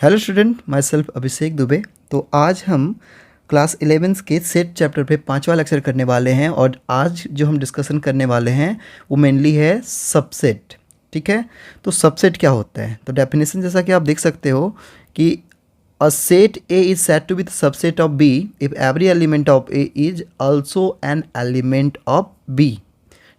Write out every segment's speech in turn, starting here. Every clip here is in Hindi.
हेलो स्टूडेंट, माई सेल्फ अभिषेक दुबे। तो आज हम क्लास 11 के सेट चैप्टर पे 5वां लेक्चर करने वाले हैं और आज जो हम डिस्कशन करने वाले हैं वो मेनली है सबसेट। ठीक है, तो सबसेट क्या होता है? तो डेफिनेशन जैसा कि आप देख सकते हो कि a set A is said to be the subset of B if every element of A is also an element of B.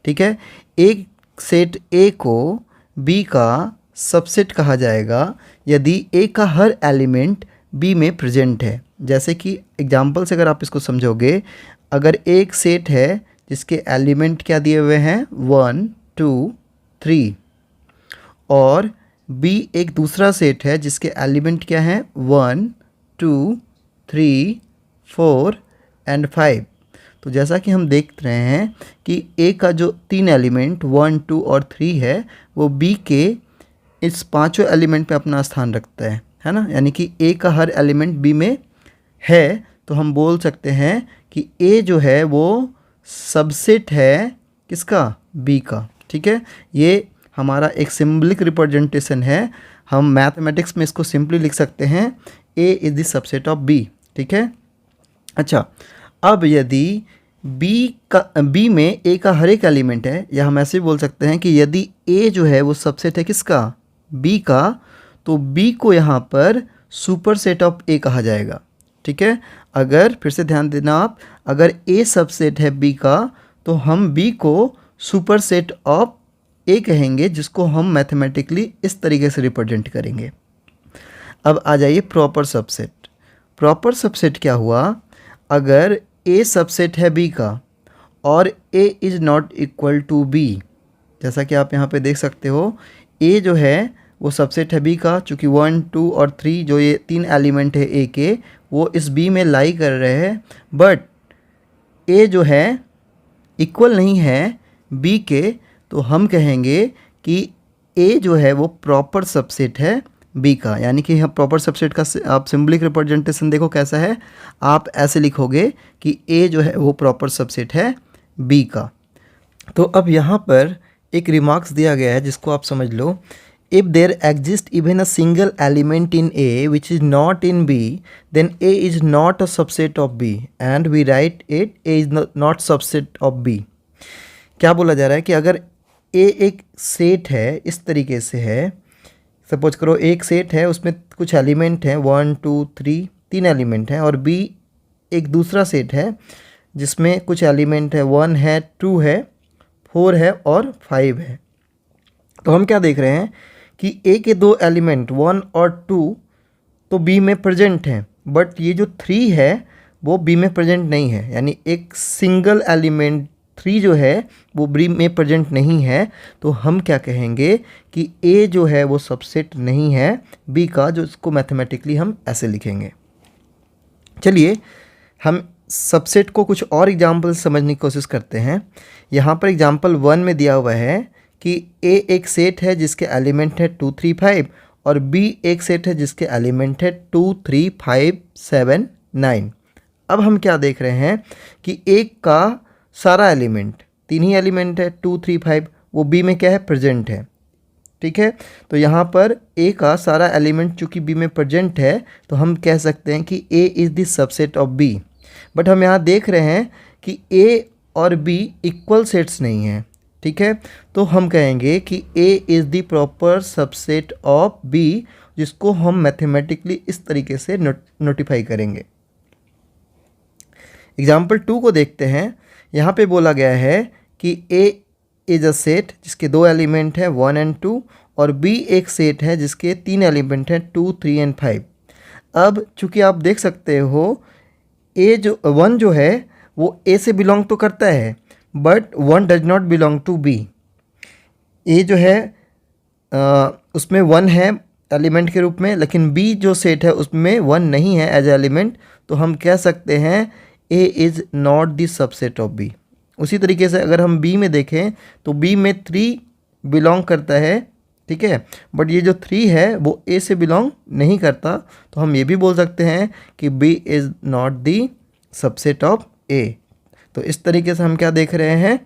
ठीक है, एक सेट ए को बी का सबसेट कहा जाएगा यदि ए का हर एलिमेंट बी में प्रेजेंट है। जैसे कि एग्जांपल से अगर आप इसको समझोगे, अगर एक सेट है जिसके एलिमेंट क्या दिए हुए हैं 1 2 3 और बी एक दूसरा सेट है जिसके एलिमेंट क्या हैं 1 2 3 4 एंड 5। तो जैसा कि हम देख रहे हैं कि ए का जो 3 एलिमेंट 1 2 और 3 है वो बी के इस पांचों एलिमेंट पे अपना स्थान रखता है ना। यानी कि ए का हर एलिमेंट बी में है, तो हम बोल सकते हैं कि ए जो है वो सबसेट है किसका? बी का। ठीक है, ये हमारा एक सिंबलिक रिप्रेजेंटेशन है। हम मैथमेटिक्स में इसको सिंपली लिख सकते हैं A is the subset of B. ठीक है, अच्छा, अब यदि बी में ए का हर एक एलिमेंट है, या हम ऐसे भी बोल सकते हैं कि यदि ए जो है वो सबसेट है किसका? बी का, तो बी को यहाँ पर सुपर सेट ऑफ ए कहा जाएगा। ठीक है, अगर फिर से ध्यान देना आप, अगर ए सबसेट है बी का तो हम बी को सुपर सेट ऑफ ए कहेंगे, जिसको हम मैथमेटिकली इस तरीके से रिप्रेजेंट करेंगे। अब आ जाइए प्रॉपर सबसेट। प्रॉपर सबसेट क्या हुआ? अगर ए सबसेट है बी का और A is not equal to B, जैसा कि आप यहाँ पे देख सकते हो, ए जो है वो सबसेट है बी का, चूँकि 1 2 और 3 जो ये 3 एलिमेंट है ए के वो इस बी में लाई कर रहे हैं, बट ए जो है इक्वल नहीं है बी के, तो हम कहेंगे कि ए जो है वो प्रॉपर सबसेट है बी का। यानी कि हम प्रॉपर सबसेट का आप सिंबलिक रिप्रेजेंटेशन देखो कैसा है, आप ऐसे लिखोगे कि ए जो है वो प्रॉपर सबसेट है बी का। तो अब यहाँ पर एक रिमार्क्स दिया गया है जिसको आप समझ लो। If there exist even a single element in A which is not in B, then A is not a subset of B and we write it A is not subset of B. क्या बोला जा रहा है कि अगर ए एक सेट है, इस तरीके से है, सपोज करो एक सेट है उसमें कुछ एलिमेंट हैं 1 2 3 3 एलिमेंट हैं, और बी एक दूसरा सेट है जिसमें कुछ एलिमेंट है 1 है 2 है 4 है और 5 है। तो हम क्या देख रहे हैं कि ए के 2 एलिमेंट 1 और 2 तो बी में प्रेजेंट हैं, बट ये जो 3 है वो बी में प्रेजेंट नहीं है। यानी एक सिंगल एलिमेंट 3 जो है वो बी में प्रेजेंट नहीं है, तो हम क्या कहेंगे कि ए जो है वो सबसेट नहीं है बी का, जो इसको मैथमेटिकली हम ऐसे लिखेंगे। चलिए हम सबसेट को कुछ और एग्जाम्पल समझने की कोशिश करते हैं। यहाँ पर एग्जाम्पल 1 में दिया हुआ है कि ए एक सेट है जिसके एलिमेंट है 2 3 5 और बी एक सेट है जिसके एलिमेंट है 2 3 5 7 9। अब हम क्या देख रहे हैं कि ए का सारा एलिमेंट, 3 ही एलिमेंट है 2 3 5, वो बी में क्या है? प्रेजेंट है। ठीक है, तो यहाँ पर ए का सारा एलिमेंट चूँकि बी में प्रेजेंट है, तो हम कह सकते हैं कि A is the subset of B. But हम यहाँ देख रहे हैं कि ए और बी इक्वल सेट्स नहीं हैं। ठीक है, तो हम कहेंगे कि A is the proper subset of B, जिसको हम मैथमेटिकली इस तरीके से नोटिफाई करेंगे। एग्जाम्पल 2 को देखते हैं। यहाँ पे बोला गया है कि ए इज़ अ सेट जिसके 2 एलिमेंट हैं 1 एंड 2 और बी एक सेट है जिसके 3 एलिमेंट हैं 2 3 एंड 5। अब चूँकि आप देख सकते हो ए जो 1 जो है वो ए से बिलोंग तो करता है, but 1 does not belong to B. A जो है उसमें 1 है एलिमेंट के रूप में, लेकिन बी जो सेट है उसमें 1 नहीं है एज एलिमेंट, तो हम कह सकते हैं A is not the subset of B. उसी तरीके से अगर हम बी में देखें तो बी में 3 बिलोंग करता है, ठीक है, बट ये जो 3 है वो ए से बिलोंग नहीं करता, तो हम ये भी बोल सकते हैं कि B is not the subset of A. तो इस तरीके से हम क्या देख रहे हैं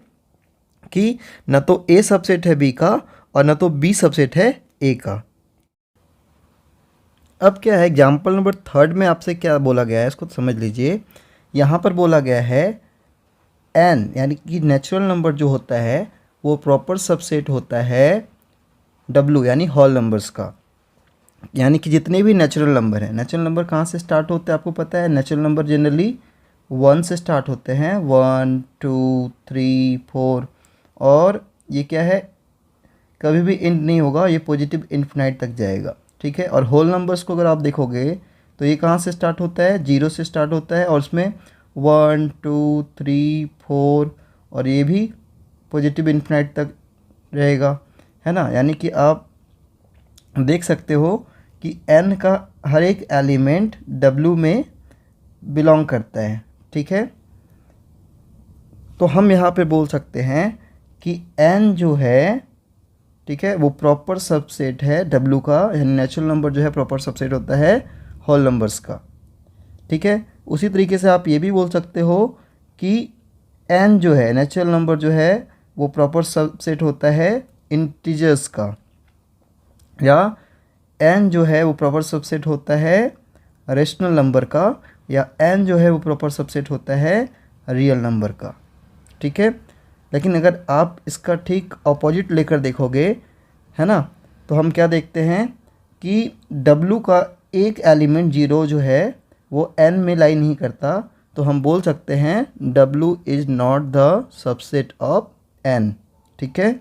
कि न तो ए सबसेट है बी का और न तो बी सबसेट है ए का। अब क्या है, एग्जाम्पल नंबर 3 में आपसे क्या बोला गया है इसको समझ लीजिए। यहाँ पर बोला गया है n यानी कि नेचुरल नंबर जो होता है वो प्रॉपर सबसेट होता है w यानी होल नंबर्स का। यानी कि जितने भी नेचुरल नंबर हैं, नेचुरल नंबर कहाँ से स्टार्ट होते हैं आपको पता है। नेचुरल नंबर जनरली 1 से स्टार्ट होते हैं, 1 2 3 4, और ये क्या है, कभी भी एंड नहीं होगा, ये पॉजिटिव इन्फिनाइट तक जाएगा, ठीक है। और होल नंबर्स को अगर आप देखोगे तो ये कहाँ से स्टार्ट होता है, 0 से स्टार्ट होता है, और उसमें 1 2 3 4, और ये भी पॉजिटिव इन्फिनाइट तक रहेगा, है ना। यानी कि आप देख सकते हो कि n का हर एक एलिमेंट w में बिलोंग करता है, ठीक है। तो हम यहाँ पे बोल सकते हैं कि n जो है, ठीक है, वो प्रॉपर सबसेट है w का, यानी नेचुरल नंबर जो है प्रॉपर सबसेट होता है होल नंबर्स का, ठीक है। उसी तरीके से आप ये भी बोल सकते हो कि n जो है नेचुरल नंबर जो है वो प्रॉपर सबसेट होता है इंटीजर्स का, या n जो है वो प्रॉपर सबसेट होता है रेशनल नंबर का, या n जो है वो प्रॉपर सबसेट होता है रियल नंबर का, ठीक है। लेकिन अगर आप इसका ठीक अपोजिट लेकर देखोगे, है ना, तो हम क्या देखते हैं कि w का एक एलिमेंट 0 जो है वो n में लाई नहीं करता, तो हम बोल सकते हैं w is not the subset of n, ठीक है।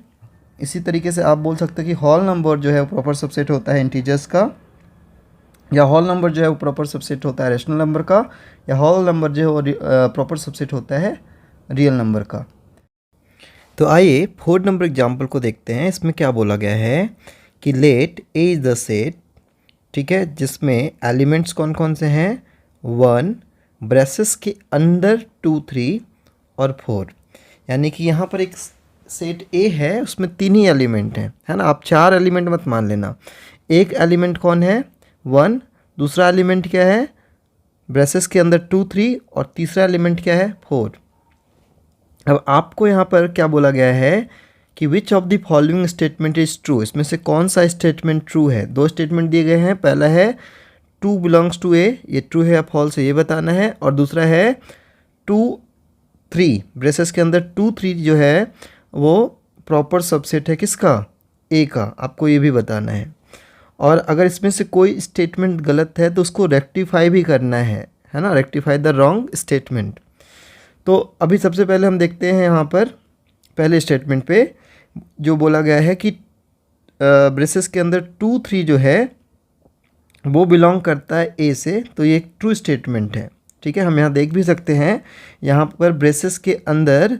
इसी तरीके से आप बोल सकते हैं कि होल नंबर जो है वो प्रॉपर सबसेट होता है इंटीजर्स का, या होल नंबर जो है वो प्रॉपर सबसेट होता है रेशनल नंबर का, या होल नंबर जो है वो प्रॉपर सबसेट होता है रियल नंबर का। तो आइए 4 नंबर एग्जाम्पल को देखते हैं। इसमें क्या बोला गया है कि let A is the set, ठीक है, जिसमें एलिमेंट्स कौन कौन से हैं, 1 ब्रेसेस के अंदर 2 3 और 4। यानी कि यहाँ पर एक सेट ए है, उसमें 3 ही एलिमेंट हैं, है ना। आप 4 एलिमेंट मत मान लेना। एक एलिमेंट कौन है, 1, दूसरा एलिमेंट क्या है, ब्रेसेस के अंदर 2 3, और तीसरा एलिमेंट क्या है, 4। अब आपको यहाँ पर क्या बोला गया है कि which of the following statement is true, इसमें से कौन सा स्टेटमेंट ट्रू है। 2 स्टेटमेंट दिए गए हैं, पहला है 2 बिलोंग्स टू ए, ये ट्रू है या फॉल्स है ये बताना है, और दूसरा है 2 3 ब्रेसेस के अंदर 2 3 जो है वो प्रॉपर सबसेट है किसका, ए का, आपको ये भी बताना है। और अगर इसमें से कोई स्टेटमेंट गलत है तो उसको रेक्टिफाई भी करना है ना, रेक्टिफाई द रॉन्ग स्टेटमेंट। तो अभी सबसे पहले हम देखते हैं यहाँ पर पहले स्टेटमेंट पे जो बोला गया है कि ब्रेसेस के अंदर 2 3 जो है वो बिलोंग करता है ए से, तो ये एक ट्रू स्टेटमेंट है, ठीक है। हम यहाँ देख भी सकते हैं, यहाँ पर ब्रेसेस के अंदर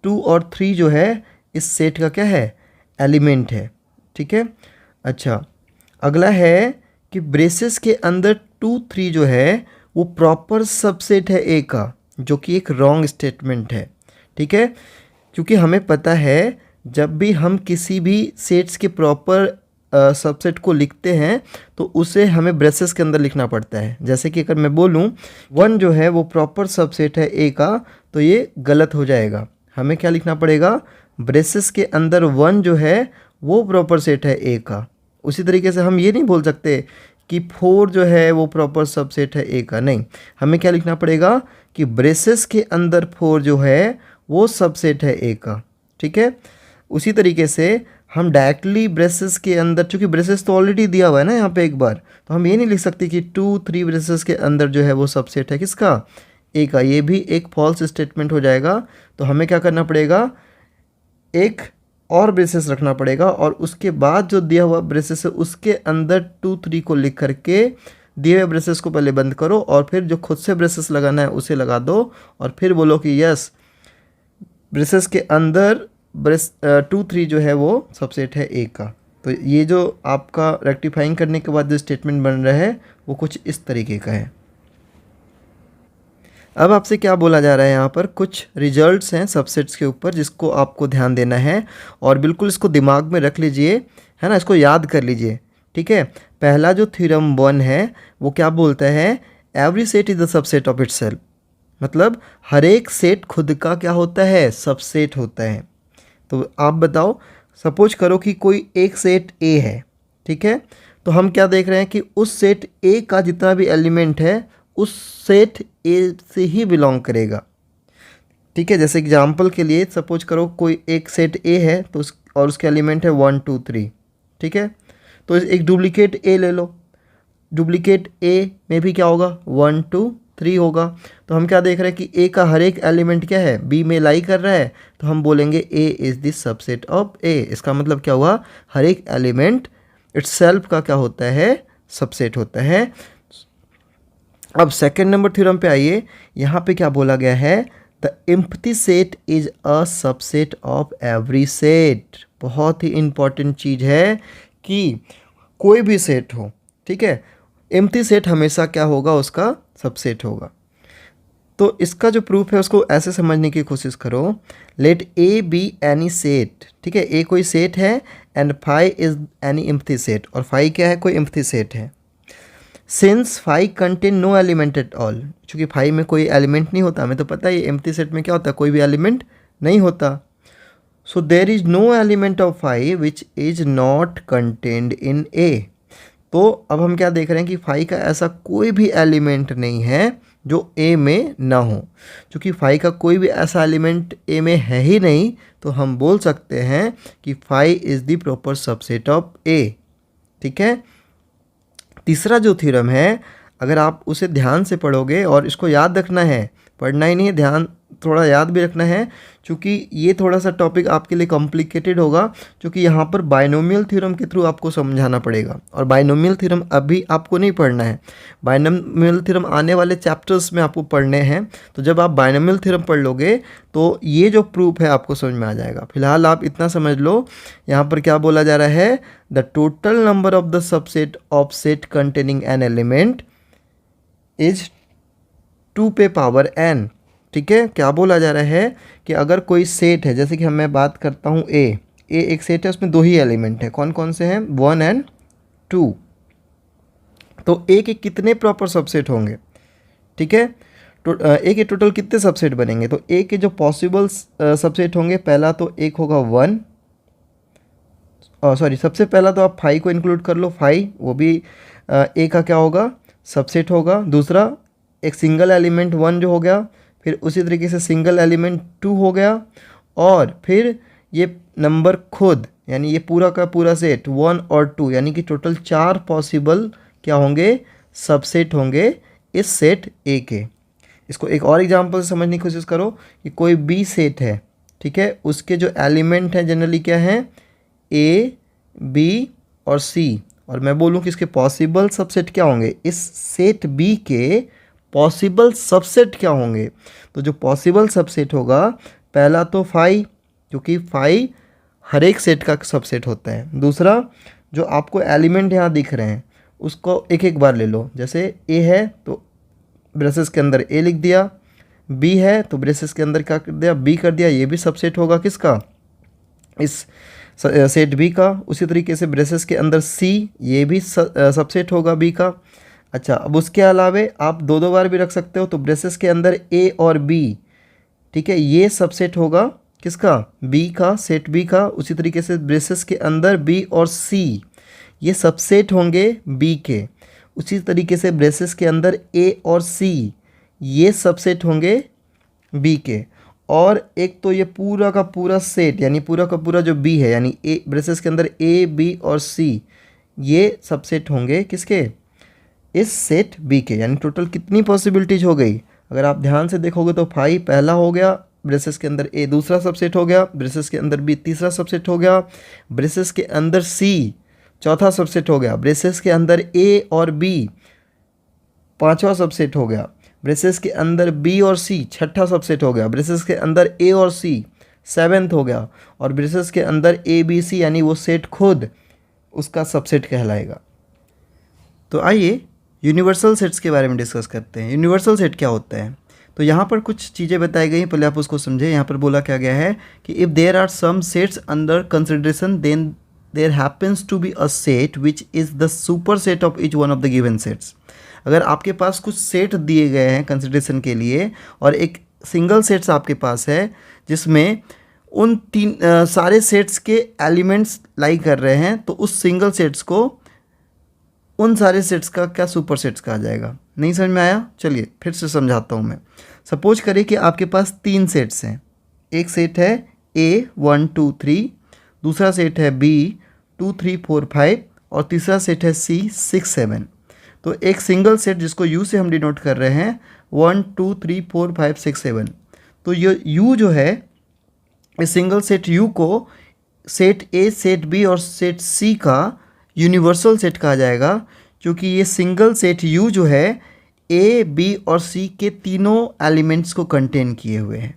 2 और 3 जो है इस सेट का क्या है, एलिमेंट है, ठीक है। अच्छा, अगला है कि ब्रेसेस के अंदर 2 3 जो है वो प्रॉपर सबसेट है ए का, जो कि एक रॉन्ग स्टेटमेंट है, ठीक है। क्योंकि हमें पता है जब भी हम किसी भी सेट्स के प्रॉपर सबसेट को लिखते हैं तो उसे हमें ब्रेसेस के अंदर लिखना पड़ता है। जैसे कि अगर मैं बोलूँ 1 जो है वो प्रॉपर सबसेट है ए का, तो ये गलत हो जाएगा। हमें क्या लिखना पड़ेगा, ब्रेसेस के अंदर 1 जो है वो प्रॉपर सेट है ए का। उसी तरीके से हम ये नहीं बोल सकते कि 4 जो है वो प्रॉपर सबसेट है ए का, नहीं, हमें क्या लिखना पड़ेगा कि ब्रेसेस के अंदर 4 जो है वो सबसेट है ए का, ठीक है। उसी तरीके से हम डायरेक्टली ब्रेसेस के अंदर, चूँकि ब्रेसेस तो ऑलरेडी दिया हुआ है ना यहाँ पे एक बार, तो हम ये नहीं लिख सकते कि 2 3 ब्रेसेस के अंदर जो है वो सबसेट है किसका, ए का। ये भी एक फॉल्स स्टेटमेंट हो जाएगा। तो हमें क्या करना पड़ेगा, एक और ब्रेसेस रखना पड़ेगा, और उसके बाद जो दिया हुआ ब्रेसेस है उसके अंदर 2 3 को लिख करके दिए हुए ब्रेसेस को पहले बंद करो, और फिर जो खुद से ब्रेसेस लगाना है उसे लगा दो, और फिर बोलो कि यस ब्रेसेस के अंदर 2 3 जो है वो सबसेट है ए का। तो ये जो आपका रेक्टिफाइंग करने के बाद जो स्टेटमेंट बन रहा है वो कुछ इस तरीके का है। अब आपसे क्या बोला जा रहा है, यहाँ पर कुछ रिजल्ट्स हैं सबसेट्स के ऊपर जिसको आपको ध्यान देना है, और बिल्कुल इसको दिमाग में रख लीजिए, है ना, इसको याद कर लीजिए, ठीक है। पहला जो थ्योरम 1 है वो क्या बोलता है, every set is the subset of itself, मतलब हर एक सेट खुद का क्या होता है, सबसेट होता है। तो आप बताओ, सपोज करो कि कोई एक सेट ए है, ठीक है, तो हम क्या देख रहे हैं कि उस सेट ए का जितना भी एलिमेंट है उस सेट ए से ही बिलोंग करेगा। ठीक है, जैसे एग्जाम्पल के लिए सपोज करो कोई एक सेट ए है तो और उसके एलिमेंट है 1 2 3। ठीक है, तो एक डुप्लीकेट ए ले लो, डुप्लीकेट ए में भी क्या होगा 1 2 3 होगा। तो हम क्या देख रहे हैं कि ए का हर एक एलिमेंट क्या है बी में लाई कर रहा है, तो हम बोलेंगे A is the subset of A. इसका मतलब क्या हुआ, हर एक एलिमेंट इटसेल्फ का क्या होता है, सबसेट होता है। अब सेकेंड नंबर थ्योरम पे आइए, यहाँ पे क्या बोला गया है, the empty set is a subset of every set. बहुत ही इंपॉर्टेंट चीज़ है कि कोई भी सेट हो, ठीक है, एम्प्टी सेट हमेशा क्या होगा, उसका सबसेट होगा। तो इसका जो प्रूफ है उसको ऐसे समझने की कोशिश करो, let A be any set. ठीक है, ए कोई सेट है and phi is any empty set, और फाई क्या है, कोई एम्प्टी सेट है। Since phi contain no element at all, चूँकि फाई में कोई एलिमेंट नहीं होता, हमें तो पता है एम्प्टी सेट में क्या होता है, कोई भी एलिमेंट नहीं होता। So there is no element of phi which is not contained in A. तो अब हम क्या देख रहे हैं कि फाई का ऐसा कोई भी एलिमेंट नहीं है जो ए में ना हो। क्योंकि फाई का कोई भी ऐसा एलिमेंट ए में है ही नहीं, तो हम बोल सकते हैं कि phi is the proper subset of A. ठीक है, तीसरा जो थ्योरम है, अगर आप उसे ध्यान से पढ़ोगे, और इसको याद रखना है, पढ़ना ही नहीं है, ध्यान थोड़ा याद भी रखना है, क्योंकि ये थोड़ा सा टॉपिक आपके लिए कॉम्प्लिकेटेड होगा, क्योंकि यहाँ पर बाइनोमियल थ्योरम के थ्रू आपको समझाना पड़ेगा। और बाइनोमियल थ्योरम अभी आपको नहीं पढ़ना है, बाइनोमियल थ्योरम आने वाले चैप्टर्स में आपको पढ़ने हैं। तो जब आप बाइनोमियल थ्योरम पढ़ लोगे तो ये जो प्रूफ है आपको समझ में आ जाएगा। फिलहाल आप इतना समझ लो, यहाँ पर क्या बोला जा रहा है, the total number of the subset of set containing an element is 2 पे पावर n। ठीक है, क्या बोला जा रहा है कि अगर कोई सेट है, जैसे कि मैं बात करता हूँ ए एक सेट है, उसमें 2 ही एलिमेंट है, कौन कौन से हैं, 1 एंड 2। तो ए के कितने प्रॉपर सबसेट होंगे, ठीक है, ए के टोटल कितने सबसेट बनेंगे। तो ए के जो पॉसिबल सबसेट होंगे, पहला तो एक होगा 1, सॉरी सबसे पहला तो आप 5 को इंक्लूड कर लो, 5 वो भी ए का क्या होगा, सबसेट होगा। दूसरा एक सिंगल एलिमेंट 1 जो हो गया, फिर उसी तरीके से सिंगल एलिमेंट 2 हो गया, और फिर ये नंबर खुद, यानी ये पूरा का पूरा सेट 1 और 2, यानी कि टोटल 4 पॉसिबल क्या होंगे, सबसेट होंगे इस सेट ए के। इसको एक और एग्जांपल से समझने की कोशिश करो कि कोई बी सेट है, ठीक है, उसके जो एलिमेंट हैं जनरली क्या हैं, ए बी और सी, और मैं बोलूँ कि इसके पॉसिबल सबसेट क्या होंगे, इस सेट बी के पॉसिबल सबसेट क्या होंगे। तो जो पॉसिबल सबसेट होगा, पहला तो 5, क्योंकि 5 हर एक सेट का सबसेट होता है। दूसरा, जो आपको एलिमेंट यहाँ दिख रहे हैं उसको एक एक बार ले लो, जैसे ए है तो ब्रेसेस के अंदर ए लिख दिया, बी है तो ब्रेसेस के अंदर क्या कर दिया, बी कर दिया, ये भी सबसेट होगा किसका, इस सेट बी का। उसी तरीके से ब्रेसेस के अंदर सी, ये भी सबसेट होगा बी का। अच्छा, अब उसके अलावे आप 2 बार भी रख सकते हो, तो ब्रेसेस के अंदर ए और बी, ठीक है, ये सबसेट होगा किसका, बी का, सेट बी का। उसी तरीके से ब्रेसेस के अंदर बी और सी, ये सबसेट होंगे बी के। उसी तरीके से ब्रेसेस के अंदर ए और सी, ये सबसेट होंगे बी के। और एक तो ये पूरा का पूरा सेट, यानी पूरा का पूरा जो बी है, यानी ए ब्रेसेस के अंदर ए बी और सी, ये सबसेट होंगे किसके, इस सेट बी के। यानी टोटल कितनी पॉसिबिलिटीज हो गई, अगर आप ध्यान से देखोगे तो 5 पहला हो गया, ब्रेसेस के अंदर ए दूसरा सबसेट हो गया, ब्रेसेस के अंदर बी तीसरा सबसेट हो गया, ब्रेसेस के अंदर सी चौथा सबसेट हो गया, ब्रेसेस के अंदर ए और बी पांचवा सबसेट हो गया, ब्रेसेस के अंदर बी और सी छठा सबसेट हो गया, ब्रेसेस के अंदर ए और सी 7th हो गया, और ब्रेसेस के अंदर ए बी सी यानी वो सेट खुद उसका सबसेट कहलाएगा। तो आइए यूनिवर्सल सेट्स के बारे में डिस्कस करते हैं। यूनिवर्सल सेट क्या होता है, तो यहाँ पर कुछ चीज़ें बताई गई हैं, पहले आप उसको समझें। यहाँ पर बोला क्या गया है कि if there are some sets under consideration then there happens to be a set which is the superset of each one of the given sets. अगर आपके पास कुछ सेट दिए गए हैं कंसिडरेशन के लिए, और एक सिंगल सेट्स आपके पास है जिसमें उन सारे सेट्स के एलिमेंट्स लाई कर रहे हैं, तो उस सिंगल सेट्स को उन सारे सेट्स का क्या सुपर सेट्स कहा जाएगा। नहीं समझ में आया? चलिए फिर से समझाता हूँ मैं। सपोज करिए कि आपके पास 3 सेट्स हैं। एक सेट है A 1 2 3, दूसरा सेट है B 2 3 4 5 और तीसरा सेट है C 6 7। तो एक सिंगल सेट जिसको U से हम डिनोट कर रहे हैं 1 2 3 4 5 6 7। तो ये U जो है, इस सिंगल सेट U को सेट A, सेट B और सेट C का यूनिवर्सल सेट कहा जाएगा, क्योंकि ये सिंगल सेट U जो है A, B और C के तीनों एलिमेंट्स को कंटेन किए हुए हैं।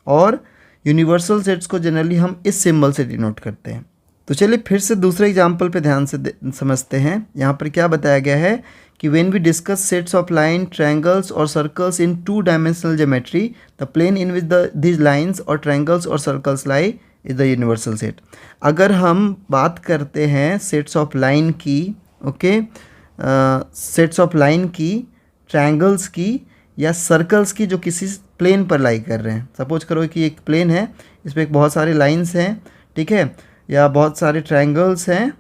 और यूनिवर्सल सेट्स को जनरली हम इस सिंबल से डिनोट करते हैं। तो चलिए फिर से दूसरे एग्जाम्पल पे ध्यान से समझते हैं। यहाँ पर क्या बताया गया है कि when we discuss sets of line, triangles और circles in 2 dimensional geometry, the plane in which these lines और ट्रायंगल्स और circles lie is the universal set. अगर हम बात करते हैं सेट्स ऑफ लाइन की, ओके, सेट्स ऑफ लाइन की, ट्रायंगल्स की या सर्कल्स की जो किसी प्लेन पर लाई कर रहे हैं। सपोज करो कि एक प्लेन है, इस पर बहुत सारे लाइंस हैं, ठीक है, या बहुत सारे ट्रायंगल्स हैं,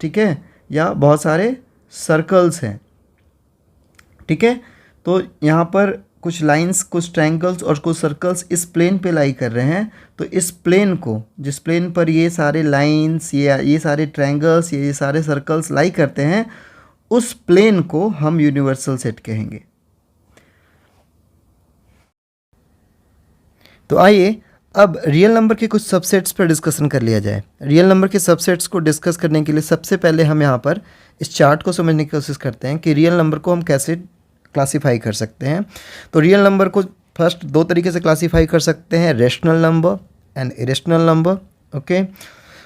ठीक है, या बहुत सारे सर्कल्स हैं, ठीक है। तो यहाँ पर कुछ लाइंस, कुछ ट्रायंगल्स और कुछ सर्कल्स इस प्लेन पे लाई कर रहे हैं। तो इस प्लेन को, जिस प्लेन पर ये सारे लाइंस, ये सारे ट्रायंगल्स, ये सारे सर्कल्स लाई करते हैं, उस प्लेन को हम यूनिवर्सल सेट कहेंगे। तो आइए अब रियल नंबर के कुछ सबसेट्स पर डिस्कशन कर लिया जाए। रियल नंबर के सबसेट्स को डिस्कस करने के लिए सबसे पहले हम यहाँ पर इस चार्ट को समझने की कोशिश करते हैं कि रियल नंबर को हम कैसे क्लासीफाई कर सकते हैं। तो रियल नंबर को फर्स्ट 2 तरीके से क्लासीफाई कर सकते हैं, rational number and irrational number, okay.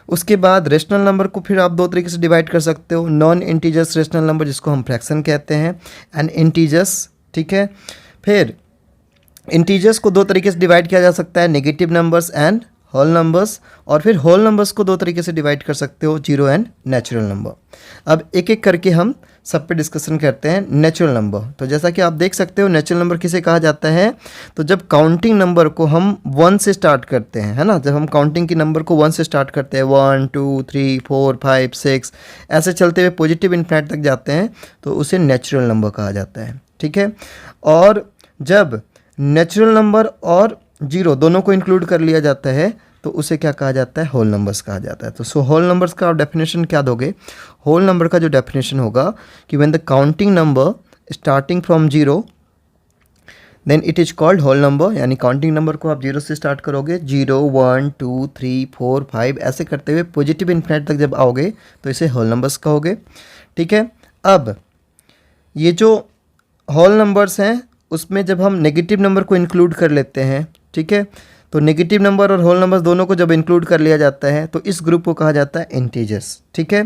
उसके बाद रेशनल नंबर को फिर आप 2 तरीके से डिवाइड कर सकते हो, नॉन इंटीजर्स रेशनल नंबर जिसको हम फ्रैक्शन कहते हैं, एंड इंटीजर्स, ठीक है। फिर इंटीजर्स को 2 तरीके से डिवाइड किया जा सकता है, negative numbers and whole numbers. और फिर होल नंबर्स को 2 तरीके से डिवाइड कर सकते हो, जीरो एंड नेचुरल नंबर। अब एक एक करके हम सब पे डिस्कशन करते हैं। नेचुरल नंबर, तो जैसा कि आप देख सकते हो नेचुरल नंबर किसे कहा जाता है, तो जब काउंटिंग नंबर को हम 1 से स्टार्ट करते हैं, है ना, जब हम काउंटिंग की नंबर को 1 से स्टार्ट करते हैं, 1 2 3 4 5 6 ऐसे चलते हुए पॉजिटिव इन्फिनिटी तक जाते हैं, तो उसे नेचुरल नंबर कहा जाता है, ठीक है। और जब नेचुरल नंबर और जीरो दोनों को इंक्लूड कर लिया जाता है, तो उसे क्या कहा जाता है, होल नंबर्स कहा जाता है। तो होल नंबर्स का आप डेफिनेशन क्या दोगे? होल नंबर का जो डेफिनेशन होगा कि when the counting number starting from zero then it is called whole number, यानी काउंटिंग नंबर को आप जीरो से स्टार्ट करोगे, 0 1 2 3 4 5 ऐसे करते हुए पॉजिटिव इन्फिनिटी तक जब आओगे तो इसे होल नंबर्स कहोगे, ठीक है। अब ये जो होल नंबर्स हैं उसमें जब हम नेगेटिव नंबर को इंक्लूड कर लेते हैं, ठीक है, तो नेगेटिव नंबर और होल नंबर्स दोनों को जब इंक्लूड कर लिया जाता है तो इस ग्रुप को कहा जाता है इंटीजर्स, ठीक है।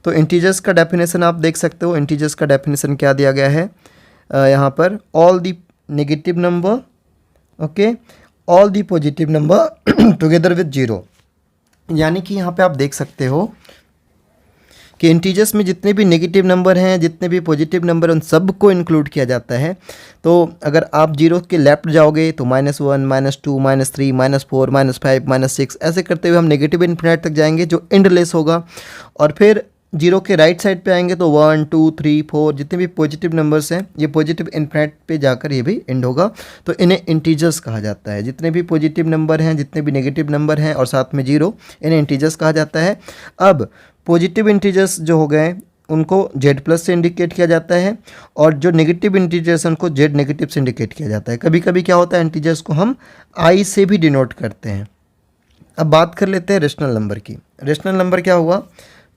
तो इंटीजर्स का डेफिनेशन आप देख सकते हो। इंटीजर्स का डेफिनेशन क्या दिया गया है यहाँ पर, all the negative number, okay, all the positive number together with zero. यानी कि यहाँ पे आप देख सकते हो कि इंटीजर्स में जितने भी नेगेटिव नंबर हैं, जितने भी पॉजिटिव नंबर, उन सब को इंक्लूड किया जाता है। तो अगर आप जीरो के लेफ्ट जाओगे तो -1 -2 -3 -4 -5 -6 ऐसे करते हुए हम नेगेटिव इन्फिनिटी तक जाएंगे जो एंडलेस होगा। और फिर जीरो के राइट साइड पे आएंगे तो 1 2 3 4 जितने भी पॉजिटिव नंबर्स हैं ये पॉजिटिव इन्फिनिटी पे जाकर ये भी एंड होगा, तो इन्हें इंटीजर्स कहा जाता है। जितने भी पॉजिटिव नंबर हैं, जितने भी नेगेटिव नंबर हैं और साथ में जीरो, इन्हें इंटीजर्स कहा जाता है। अब पॉजिटिव इंटीजर्स जो हो गए उनको Z+ से इंडिकेट किया जाता है और जो नेगेटिव इंटीजर्स हैं उनको Z- नेगेटिव से इंडिकेट किया जाता है। कभी कभी क्या होता है, इंटीजर्स को हम I से भी डिनोट करते हैं। अब बात कर लेते हैं रेशनल नंबर की। रेशनल नंबर क्या हुआ,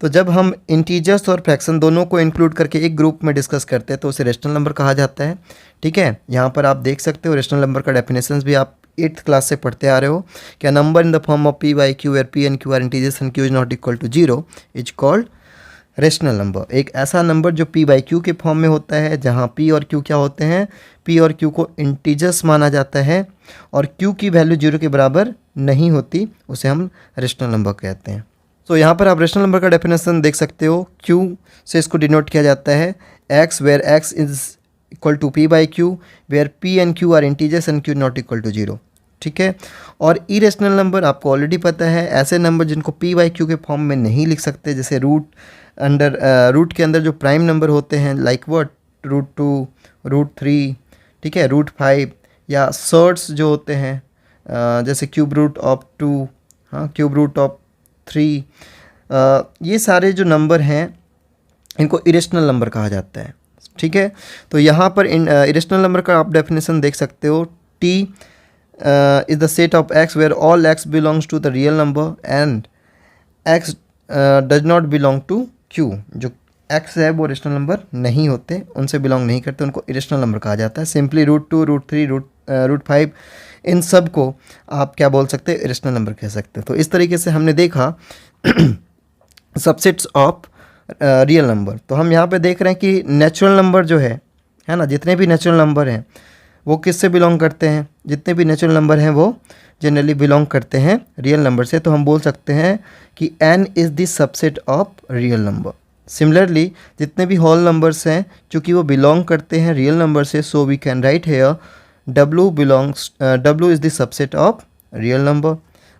तो जब हम इंटीजर्स और फ्रैक्शन दोनों को इंक्लूड करके एक ग्रुप में डिस्कस करते हैं तो उसे रेशनल नंबर कहा जाता है, ठीक है। यहाँ पर आप देख सकते हो रेशनल नंबर का डेफिनेशंस भी आप 8th क्लास से पढ़ते आ रहे हो। क्या number in the form of P by Q where P and Q are integers and Q is not equal to 0 is called rational number. एक ऐसा नंबर जो P by Q के फॉर्म में होता है जहाँ P और Q क्या होते हैं, P और Q को इंटीजर्स माना जाता है और Q की वैल्यू 0 के बराबर नहीं होती, उसे हम रेशनल नंबर कहते हैं। तो यहाँ पर आप रेशनल नंबर का डेफिनेशन देख सकते हो। Q से इसको डिनोट किया जाता है x where x is equal to P by Q where P and Q are integers and Q not equal to 0। ठीक है। और इरेशनल नंबर आपको ऑलरेडी पता है, ऐसे नंबर जिनको पी वाई क्यू के फॉर्म में नहीं लिख सकते, जैसे रूट के अंदर जो प्राइम नंबर होते हैं, लाइक व्हाट, √2, √3, ठीक है, √5, या सर्ट्स जो होते हैं जैसे क्यूब रूट ऑफ 2, हाँ, क्यूब रूट ऑफ 3, ये सारे जो नंबर हैं इनको इरेशनल नंबर कहा जाता है, ठीक है। तो यहाँ पर इरेशनल नंबर का आप डेफिनेशन देख सकते हो, T is the set of x where all x belongs to the real number and x does not belong to Q. जो एक्स है वो इरेशनल नंबर नहीं होते, उनसे बिलोंग नहीं करते, उनको इरेशनल नंबर कहा जाता है। सिंपली √2, √3, √5 इन सब को आप क्या बोल सकते हैं, इरेशनल नंबर कह सकते हैं। तो इस तरीके से हमने देखा सबसेट्स ऑफ रियल नंबर। तो हम यहाँ पे देख रहे हैं कि नेचुरल नंबर जो है ना, जितने भी नेचुरल नंबर हैं वो किससे बिलोंग करते हैं, जितने भी नेचुरल नंबर हैं वो जनरली बिलोंग करते हैं रियल नंबर से। तो हम बोल सकते हैं कि n is the subset of real number. Similarly जितने भी होल नंबर्स हैं चूँकि वो बिलोंग करते हैं रियल नंबर से, so we can write here W is the subset of real number.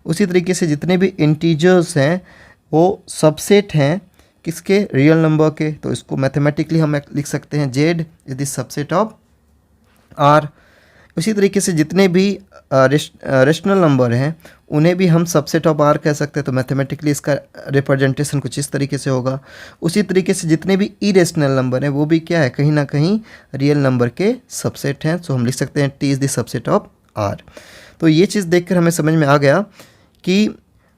उसी तरीके से जितने भी इंटीजर्स हैं वो सबसेट हैं किसके, रियल नंबर के। तो इसको मैथमेटिकली हम लिख सकते हैं Z is the subset of R। उसी तरीके से जितने भी रेशनल नंबर हैं उन्हें भी हम सबसेट ऑफ R कह सकते हैं। तो मैथमेटिकली इसका रिप्रेजेंटेशन कुछ इस तरीके से होगा। उसी तरीके से जितने भी इरेशनल नंबर हैं वो भी क्या है, कहीं ना कहीं रियल नंबर के सबसेट हैं। सो हम लिख सकते हैं T is the subset of R। तो ये चीज़ देखकर हमें समझ में आ गया कि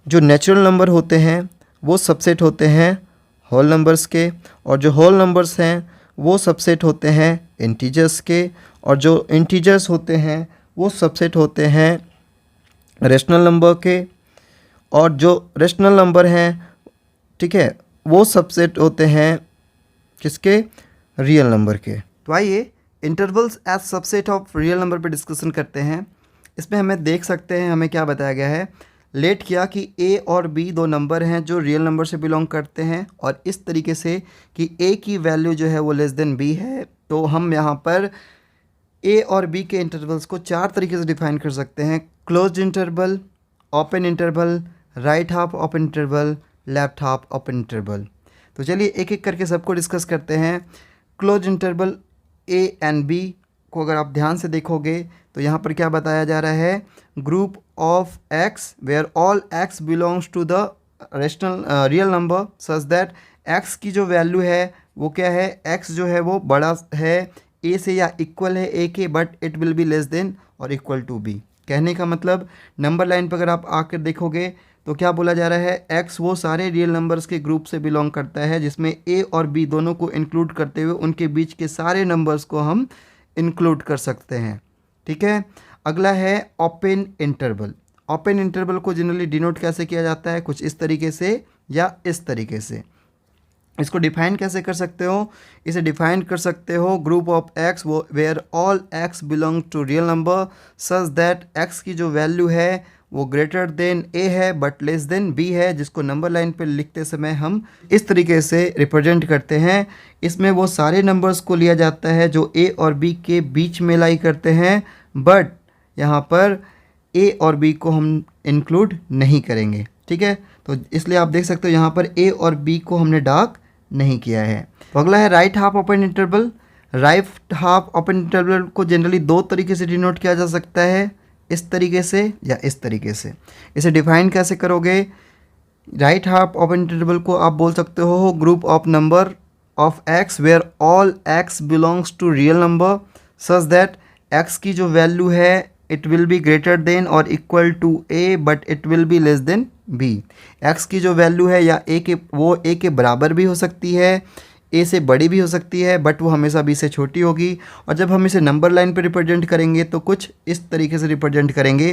जो नेचुरल नंबर होते हैं वो सबसेट होते हैं होल नंबर्स के, और जो होल नंबर्स हैं वो सबसेट होते हैं इंटीजर्स के, और जो इंटीजर्स होते हैं वो सबसेट होते हैं रेशनल नंबर के, और जो रेशनल नंबर हैं, ठीक है, वो सबसेट होते हैं किसके, रियल नंबर के। तो आइए intervals as subset of real number पे डिस्कशन करते हैं। इसमें हमें देख सकते हैं हमें क्या बताया गया है, लेट किया कि A और B दो नंबर हैं जो रियल नंबर से बिलोंग करते हैं, और इस तरीके से कि A की वैल्यू जो है वो लेस देन B है। तो हम यहाँ पर A और B के इंटरवल्स को चार तरीके से डिफाइन कर सकते हैं, closed interval, open interval, right half open interval, left half open interval. तो चलिए एक एक करके सबको डिस्कस करते हैं। Closed interval A and B को अगर आप ध्यान से देखोगे तो यहाँ पर क्या बताया जा रहा है, group of x where all x belongs to the rational real number such that x की जो वैल्यू है वो क्या है, x जो है वो बड़ा है a से या इक्वल है a के, but it will be less than और इक्वल टू b। कहने का मतलब नंबर लाइन पर अगर आप आकर देखोगे तो क्या बोला जा रहा है, x वो सारे रियल नंबर्स के ग्रुप से बिलोंग करता है जिसमें a और b दोनों को इंक्लूड करते हुए उनके बीच के सारे नंबर्स को हम इंक्लूड कर सकते हैं, ठीक है। अगला है ओपन इंटरवल। ओपन इंटरवल को जनरली डिनोट कैसे किया जाता है, कुछ इस तरीके से या इस तरीके से। इसको डिफाइन कैसे कर सकते हो, इसे डिफाइन कर सकते हो ग्रुप ऑफ एक्स वो where all x belong to real number such that x की जो वैल्यू है वो ग्रेटर देन ए है बट लेस देन बी है, जिसको नंबर लाइन पे लिखते समय हम इस तरीके से रिप्रेजेंट करते हैं। इसमें वो सारे नंबर्स को लिया जाता है जो ए और बी के बीच में लाई करते हैं, बट यहाँ पर ए और बी को हम इंक्लूड नहीं करेंगे, ठीक है। तो इसलिए आप देख सकते हो यहाँ पर ए और बी को हमने डार्क नहीं किया है। तो अगला है right half open interval. Right half open interval को जनरली दो तरीके से डिनोट किया जा सकता है, इस तरीके से या इस तरीके से। इसे डिफाइन कैसे करोगे, राइट हाफ ओपन इंटरवल को आप बोल सकते हो group of number of x where all x belongs to real number such that x की जो वैल्यू है it will be greater than और equal to A but it will be less than B. X की जो वैल्यू है या ए के वो ए के बराबर भी हो सकती है, ए से बड़ी भी हो सकती है, बट वो हमेशा बी से छोटी होगी। और जब हम इसे नंबर लाइन पे रिप्रेजेंट करेंगे तो कुछ इस तरीके से रिप्रेजेंट करेंगे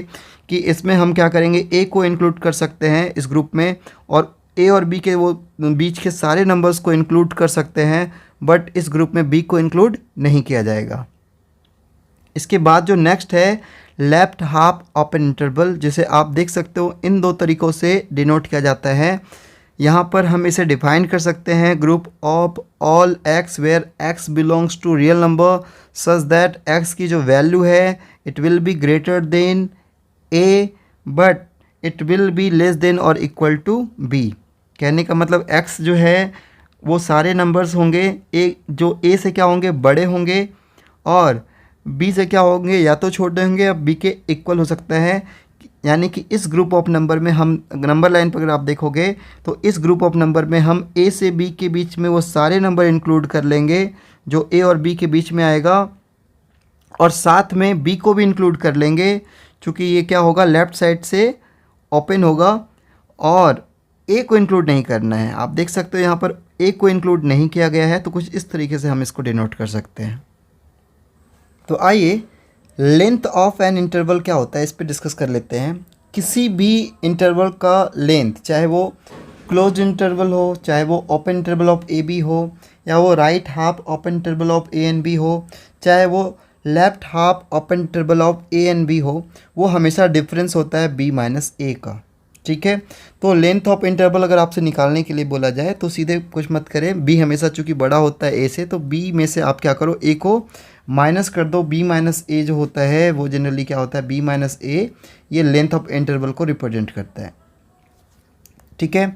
कि इसमें हम क्या करेंगे, ए को इंक्लूड कर सकते हैं इस ग्रुप में और ए और बी के वो बीच के सारे नंबर्स को इंक्लूड कर सकते हैं, बट इस ग्रुप में बी को इंक्लूड नहीं किया जाएगा। इसके बाद जो नेक्स्ट है लेफ्ट हाफ ओपन इंटरवल, जिसे आप देख सकते हो इन दो तरीक़ों से डिनोट किया जाता है। यहाँ पर हम इसे डिफाइन कर सकते हैं group of all x where x belongs to real number such that x की जो वैल्यू है it will be greater than A but it will be less than और इक्वल टू बी। कहने का मतलब x जो है वो सारे नंबर्स होंगे ए जो a से क्या होंगे, बड़े होंगे, और b से क्या होंगे, या तो छोटे होंगे या b के इक्वल हो सकता है। यानी कि इस ग्रुप ऑफ नंबर में हम नंबर लाइन पर अगर आप देखोगे तो इस ग्रुप ऑफ नंबर में हम a से b के बीच में वो सारे नंबर इंक्लूड कर लेंगे जो a और b के बीच में आएगा, और साथ में b को भी इंक्लूड कर लेंगे क्योंकि ये क्या होगा, लेफ़्ट साइड से ओपन होगा, और a को इंक्लूड नहीं करना है। आप देख सकते हो यहाँ पर a को इंक्लूड नहीं किया गया है, तो कुछ इस तरीके से हम इसको डिनोट कर सकते हैं। तो आइए लेंथ ऑफ एन इंटरवल क्या होता है इस पर डिस्कस कर लेते हैं। किसी भी इंटरवल का लेंथ, चाहे वो क्लोज इंटरवल हो, चाहे वो open interval of A B हो, या वो right half open interval of A and B हो, चाहे वो left half open interval of A and B हो, वो हमेशा डिफरेंस होता है b माइनस ए का। ठीक है, तो लेंथ ऑफ इंटरवल अगर आपसे निकालने के लिए बोला जाए तो सीधे कुछ मत करें, b हमेशा चूंकि बड़ा होता है a से, तो b में से आप क्या करो, a को माइनस कर दो। b माइनस ए जो होता है वो जनरली क्या होता है, b माइनस ए, ये लेंथ ऑफ इंटरवल को रिप्रेजेंट करता है। ठीक है,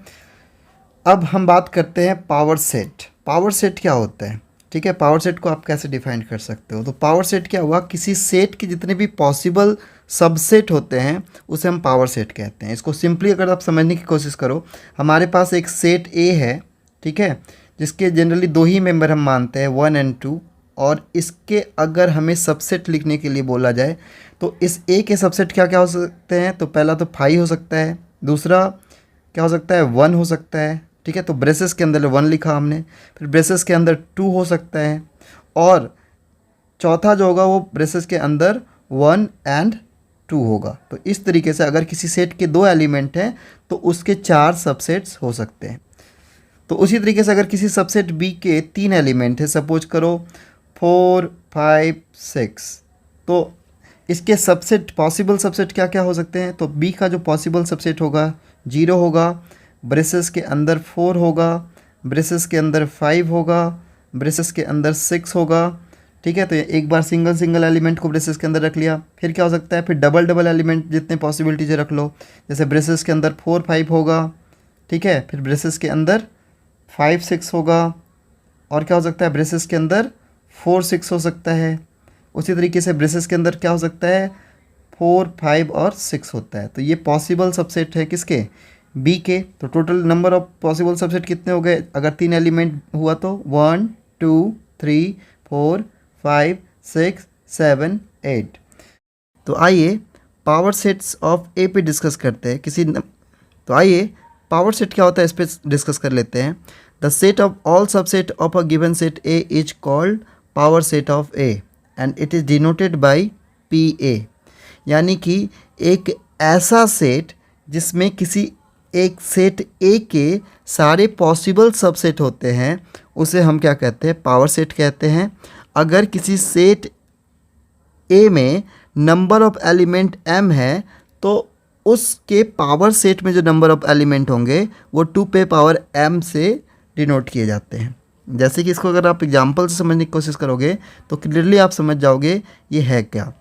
अब हम बात करते हैं पावर सेट। पावर सेट क्या होता है? ठीक है, पावर सेट को आप कैसे डिफाइन कर सकते हो? तो पावर सेट क्या हुआ, किसी सेट के जितने भी पॉसिबल सबसेट होते हैं उसे हम पावर सेट कहते हैं। इसको सिंपली अगर आप समझने की कोशिश करो, हमारे पास एक सेट ए है, ठीक है, जिसके जनरली दो ही मेंबर हम मानते हैं, 1 और 2, और इसके अगर हमें सबसेट लिखने के लिए बोला जाए तो इस ए के सबसेट क्या क्या हो सकते हैं? तो पहला तो 5 हो सकता है, दूसरा क्या हो सकता है, 1 हो सकता है। ठीक है, तो ब्रेसेस के अंदर 1 लिखा हमने, फिर ब्रेसेस के अंदर 2 हो सकता है, और चौथा जो होगा वो ब्रेसेस के अंदर 1 और 2 होगा। तो इस तरीके से अगर किसी सेट के 2 एलिमेंट हैं तो उसके 4 सबसेट्स हो सकते हैं। तो उसी तरीके से अगर किसी सबसेट बी के 3 एलिमेंट है, सपोज करो 4, 5, 6, तो इसके सबसेट, पॉसिबल सबसेट क्या क्या हो सकते हैं? तो बी का जो पॉसिबल सबसेट होगा 0 होगा, ब्रेसेस के अंदर 4 होगा, ब्रेसेस के अंदर 5 होगा, ब्रेसेस के अंदर 6 होगा। ठीक है, तो एक बार सिंगल सिंगल एलिमेंट को ब्रेसेस के अंदर रख लिया, फिर क्या हो सकता है, फिर डबल डबल एलिमेंट जितने पॉसिबिलिटीज रख लो, जैसे ब्रेसेस के अंदर 4, 5 होगा, ठीक है, फिर ब्रेसेस के अंदर 5, 6 होगा, और क्या हो सकता है, ब्रेसेस के अंदर 4, 6 हो सकता है। उसी तरीके से ब्रेसेस के अंदर क्या हो सकता है, 4, 5 और 6 होता है। तो ये पॉसिबल सबसेट है किसके, बी के। तो total number of possible subset कितने हो गए, अगर 3 एलिमेंट हुआ तो 1, 2, 3, 4, 5, 6, 7, 8। तो आइए पावर सेट्स ऑफ ए पे डिस्कस करते हैं। तो आइए पावर सेट क्या होता है इस पर डिस्कस कर लेते हैं। The set of all subset of a given set A is called power set of A and it is denoted by P A. यानी कि एक ऐसा सेट जिसमें किसी एक सेट ए के सारे पॉसिबल सबसेट होते हैं उसे हम क्या कहते हैं, पावर सेट कहते हैं। अगर किसी सेट ए में नंबर ऑफ एलिमेंट m है तो उसके पावर सेट में जो नंबर ऑफ एलिमेंट होंगे वो 2 पे पावर m से डिनोट किए जाते हैं। जैसे कि इसको अगर आप एग्जांपल से समझने की कोशिश करोगे तो क्लियरली आप समझ जाओगे ये है क्या।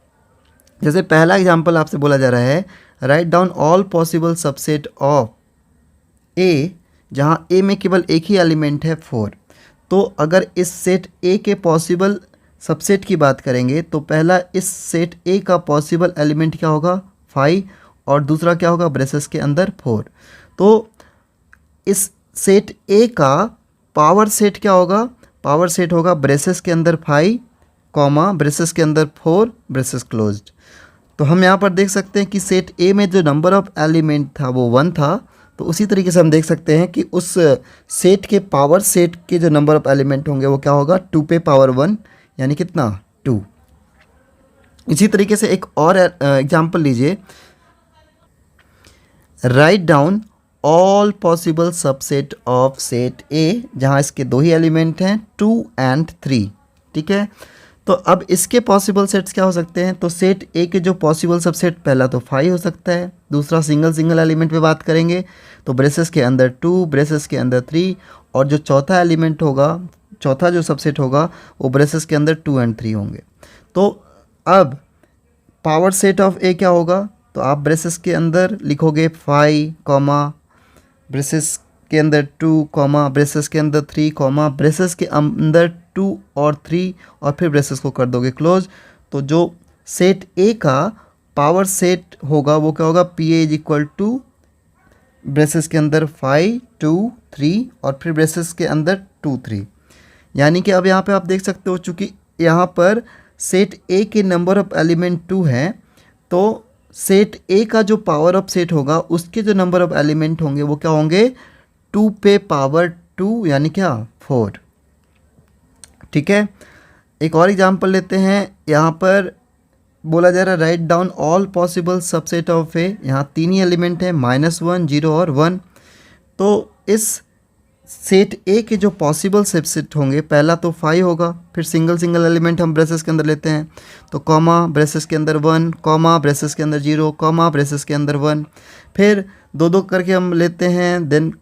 जैसे पहला एग्जांपल आपसे बोला जा रहा है, write down all possible subset of A, जहाँ ए में केवल एक ही एलिमेंट है 4। तो अगर इस सेट ए के पॉसिबल सबसेट की बात करेंगे तो पहला इस सेट ए का पॉसिबल एलिमेंट क्या होगा, 5, और दूसरा क्या होगा, ब्रेसेस के अंदर 4। तो इस सेट ए का पावर सेट क्या होगा, पावर सेट होगा ब्रेसेस के अंदर 5, कॉमा ब्रेसेस के अंदर 4, ब्रेसेस क्लोज्ड। तो हम यहाँ पर देख सकते हैं कि सेट ए में जो नंबर ऑफ एलिमेंट था वो 1 था। तो उसी तरीके से हम देख सकते हैं कि उस सेट के पावर सेट के जो नंबर ऑफ एलिमेंट होंगे वो क्या होगा, 2 पे पावर 1, यानी कितना, 2। इसी तरीके से एक और एग्जांपल लीजिए, right down all possible subset of set ए, जहाँ इसके 2 ही एलिमेंट हैं 2 और 3। ठीक है, तो अब इसके पॉसिबल सेट्स क्या हो सकते हैं, तो सेट ए के जो पॉसिबल सबसेट पहला तो 5 हो सकता है, दूसरा सिंगल एलिमेंट पे बात करेंगे तो ब्रेसेस के अंदर 2, ब्रेसेस के अंदर 3, और जो चौथा एलिमेंट होगा, चौथा जो सबसेट होगा वो ब्रेसेस के अंदर 2 और 3 होंगे। तो अब पावर सेट ऑफ ए क्या होगा, तो आप ब्रेसेस के अंदर लिखोगे 5 कॉमा, ब्रेसेस के अंदर 2 कॉमा, ब्रेसेस के अंदर 3 कॉमा, ब्रेसेस के अंदर 2 और 3 और फिर ब्रेसेस को कर दोगे क्लोज। तो जो सेट ए का पावर सेट होगा वो क्या होगा, P A is equal to braces के अंदर 5 2 3 और फिर ब्रेसेस के अंदर 2 3। यानी कि अब यहाँ पे आप देख सकते हो, चूँकि यहाँ पर सेट ए के नंबर ऑफ एलिमेंट 2 है, तो सेट ए का जो पावर ऑफ सेट होगा उसके जो नंबर ऑफ एलिमेंट होंगे वो क्या होंगे, 2 पे पावर 2 यानी क्या 4। ठीक है, एक और एग्जांपल लेते हैं। यहाँ पर बोला जा रहा है write down all possible subset of A. यहाँ 3 ही एलिमेंट हैं, -1 0 और 1। तो इस सेट ए के जो पॉसिबल सबसेट होंगे, पहला तो 5 होगा, फिर सिंगल सिंगल एलिमेंट हम ब्रेसेस के अंदर लेते हैं, तो कॉमा ब्रेसेस के अंदर 1 कॉमा ब्रेसेस के अंदर 0 कॉमा ब्रेसेस के अंदर 1, फिर दो दो करके हम लेते हैं, देन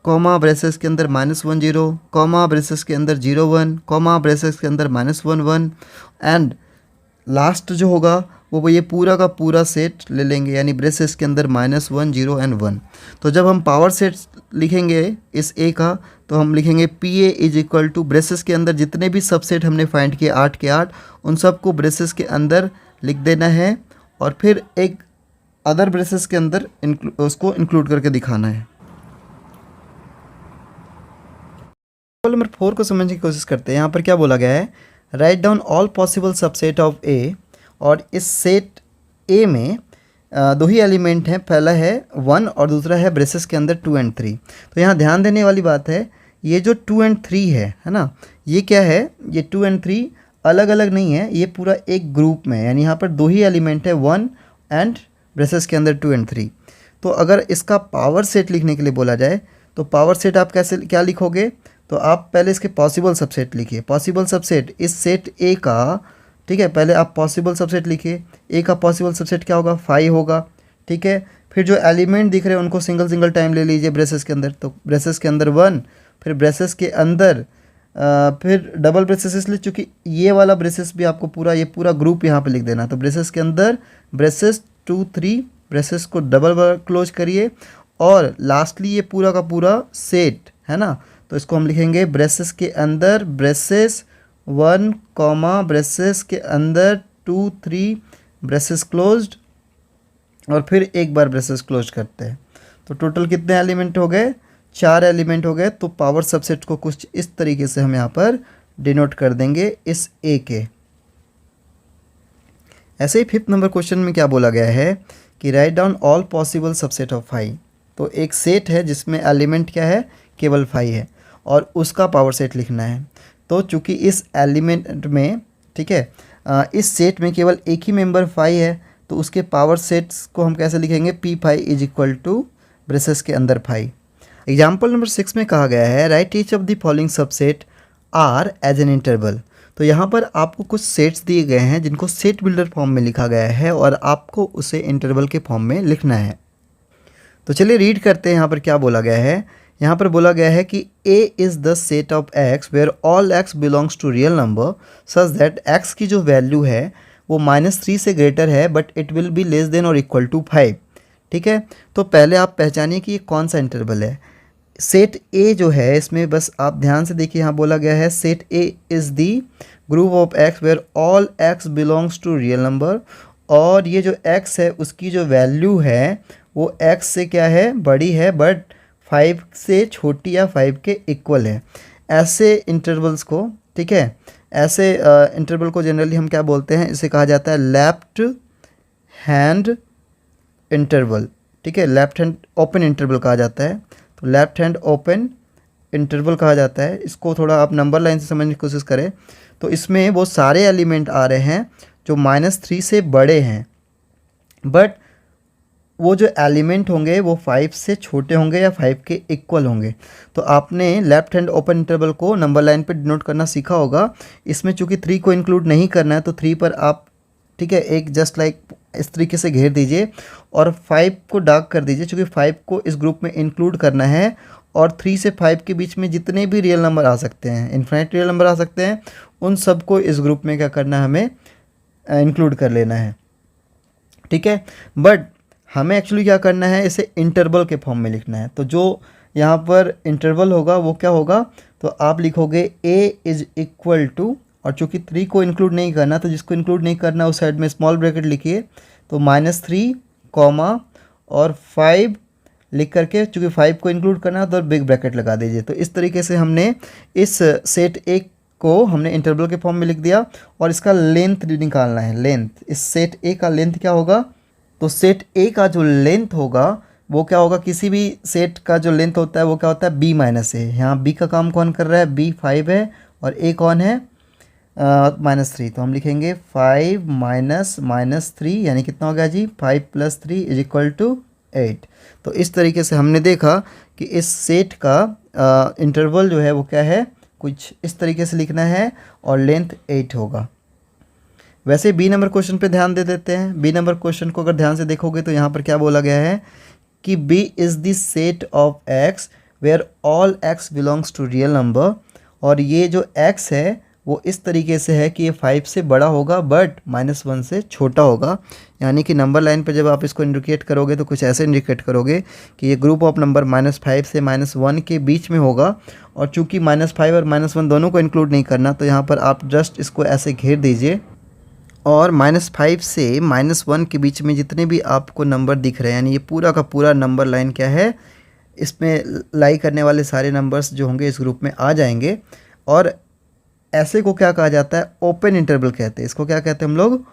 कॉमा ब्रेसेस के अंदर -1 0 कॉमा ब्रेसेस के अंदर 0 1 कॉमा ब्रेसेस के अंदर -1 1 एंड लास्ट जो होगा वो ये पूरा का पूरा सेट ले लेंगे, यानी ब्रेसेस के अंदर -1 0 एंड 1। तो जब हम पावर सेट लिखेंगे इस ए का, तो हम लिखेंगे P A is equal to braces के अंदर जितने भी सबसेट हमने फाइंड किए 8 के 8, उन सबको ब्रेसेस के अंदर लिख देना है और फिर एक अदर ब्रेसेस के अंदर उसको इंक्लूड करके दिखाना है। नंबर 4 को समझने की कोशिश करते हैं। यहाँ पर क्या बोला गया है, write down all possible subset of A. और इस सेट ए में दो ही एलिमेंट हैं, पहला है 1 और दूसरा है ब्रेसेस के अंदर 2 एंड 3। तो यहाँ ध्यान देने वाली बात है, ये जो 2 एंड 3 है ना, ये क्या है, ये 2 एंड 3 अलग अलग नहीं है, ये पूरा एक ग्रुप में है। यानी यहाँ पर दो ही एलिमेंट है, 1 एंड ब्रेसेस के अंदर 2 एंड 3। तो अगर इसका पावर सेट लिखने के लिए बोला जाए तो पावर सेट आप कैसे क्या लिखोगे, तो आप पहले इसके पॉसिबल सबसेट लिखिए। पॉसिबल सबसेट इस सेट ए का, ठीक है, पहले आप पॉसिबल सबसेट लिखिए। ए का पॉसिबल सबसेट क्या होगा, 5 होगा। ठीक है, फिर जो एलिमेंट दिख रहे हैं उनको सिंगल सिंगल टाइम ले लीजिए ब्रेसेस के अंदर। तो ब्रेसेस के अंदर 1, फिर ब्रेसेस के अंदर फिर डबल ब्रेसेस, इसलिए चूँकि ये वाला ब्रेसेस भी आपको पूरा ये पूरा ग्रुप यहाँ पे लिख देना। तो ब्रेसेस के अंदर ब्रेसेस 2 3, ब्रेसेस को डबल क्लोज करिए और लास्टली ये पूरा का पूरा सेट है ना, तो इसको हम लिखेंगे ब्रेसेस के अंदर ब्रेसेस 1 कॉमा ब्रेसेस के अंदर 2 3 ब्रेसेस क्लोज्ड और फिर एक बार ब्रेसेस क्लोज करते हैं। तो टोटल कितने एलिमेंट हो गए, 4 एलिमेंट हो गए। तो पावर सबसेट को कुछ इस तरीके से हम यहाँ पर डिनोट कर देंगे इस ए के। ऐसे ही 5th नंबर क्वेश्चन में क्या बोला गया है कि right down all possible subset of 5। तो एक सेट है जिसमें एलिमेंट क्या है, केवल 5 है और उसका पावर सेट लिखना है। तो चूंकि इस एलिमेंट में, ठीक है, इस सेट में केवल एक ही मेंबर 5 है, तो उसके पावर सेट्स को हम कैसे लिखेंगे, P5 is equal to braces के अंदर 5। एग्जाम्पल नंबर 6 में कहा गया है write each of the following subset are as an interval. तो यहाँ पर आपको कुछ सेट्स दिए गए हैं जिनको सेट बिल्डर फॉर्म में लिखा गया है और आपको उसे इंटरवल के फॉर्म में लिखना है। तो चलिए रीड करते हैं यहाँ पर क्या बोला गया है। यहाँ पर बोला गया है कि A is the set of X where all X belongs to real number such that X की जो वैल्यू है वो -3 से ग्रेटर है but it will be less than और इक्वल टू 5। ठीक है, तो पहले आप पहचानिए कि ये कौन सा इंटरवल है। सेट A जो है इसमें बस आप ध्यान से देखिए, यहाँ बोला गया है set A is the group of X where all X belongs to real number, और ये जो X है उसकी जो वैल्यू है वो X से क्या है, बड़ी है बट 5 से छोटी या 5 के इक्वल है। ऐसे इंटरवल्स को, ठीक है, ऐसे इंटरवल को जनरली हम क्या बोलते हैं, इसे कहा जाता है लेफ्ट हैंड इंटरवल। ठीक है, लेफ्ट हैंड ओपन इंटरवल कहा जाता है। तो लेफ्ट हैंड ओपन इंटरवल कहा जाता है। इसको थोड़ा आप नंबर लाइन से समझने की कोशिश करें तो इसमें वो सारे एलिमेंट आ रहे हैं जो -3 से बड़े हैं, बट वो जो एलिमेंट होंगे वो 5 से छोटे होंगे या 5 के इक्वल होंगे। तो आपने लेफ्ट हैंड ओपन इंटरवल को नंबर लाइन पे डिनोट करना सीखा होगा। इसमें चूंकि 3 को इंक्लूड नहीं करना है तो 3 पर आप, ठीक है, एक जस्ट लाइक इस तरीके से घेर दीजिए और 5 को डार्क कर दीजिए, चूँकि 5 को इस ग्रुप में इंक्लूड करना है। और 3 से 5 के बीच में जितने भी रियल नंबर आ सकते हैं, इन्फिनिट रियल नंबर आ सकते हैं, उन सबको इस ग्रुप में क्या करना है, हमें इंक्लूड कर लेना है। ठीक है, बट हमें एक्चुअली क्या करना है, इसे इंटरवल के फॉर्म में लिखना है। तो जो यहाँ पर इंटरवल होगा वो क्या होगा, तो आप लिखोगे a इज इक्वल टू, और चूँकि 3 को इंक्लूड नहीं करना तो जिसको इंक्लूड नहीं करना उस साइड में स्मॉल ब्रैकेट लिखिए, तो -3 कॉमा और 5 लिख करके, चूँकि 5 को इंक्लूड करना है तो बिग ब्रैकेट लगा दीजिए। तो इस तरीके से हमने इस सेट ए को हमने इंटरवल के फॉर्म में लिख दिया, और इसका लेंथ निकालना है। लेंथ, इस सेट ए का लेंथ क्या होगा, तो सेट ए का जो लेंथ होगा वो क्या होगा, किसी भी सेट का जो लेंथ होता है वो क्या होता है, b माइनस ए। यहाँ b का काम कौन कर रहा है, b 5 है और a कौन है, -3। तो हम लिखेंगे 5 -3 यानी कितना हो गया जी, 5 + 3 इज इक्वल टू 8। तो इस तरीके से हमने देखा कि इस सेट का इंटरवल जो है वो क्या है, कुछ इस तरीके से लिखना है और लेंथ 8 होगा। वैसे बी नंबर क्वेश्चन पे ध्यान दे देते हैं। बी नंबर क्वेश्चन को अगर ध्यान से देखोगे तो यहाँ पर क्या बोला गया है कि B is the set of x where all x belongs to real number, और ये जो एक्स है वो इस तरीके से है कि ये 5 से बड़ा होगा बट -1 से छोटा होगा। यानी कि नंबर लाइन पर जब आप इसको इंडिकेट करोगे तो कुछ ऐसे इंडिकेट करोगे कि ये ग्रुप ऑफ नंबर -5 से -1 के बीच में होगा, और चूंकि -5 और -1 दोनों को इंक्लूड नहीं करना तो यहाँ पर आप जस्ट इसको ऐसे घेर दीजिए, और -5 से -1 के बीच में जितने भी आपको नंबर दिख रहे हैं, यानी ये पूरा का पूरा नंबर लाइन क्या है, इसमें लाई करने वाले सारे नंबर्स जो होंगे इस ग्रुप में आ जाएंगे। और ऐसे को क्या कहा जाता है, ओपन इंटरवल कहते हैं। इसको क्या कहते हैं हम लोग,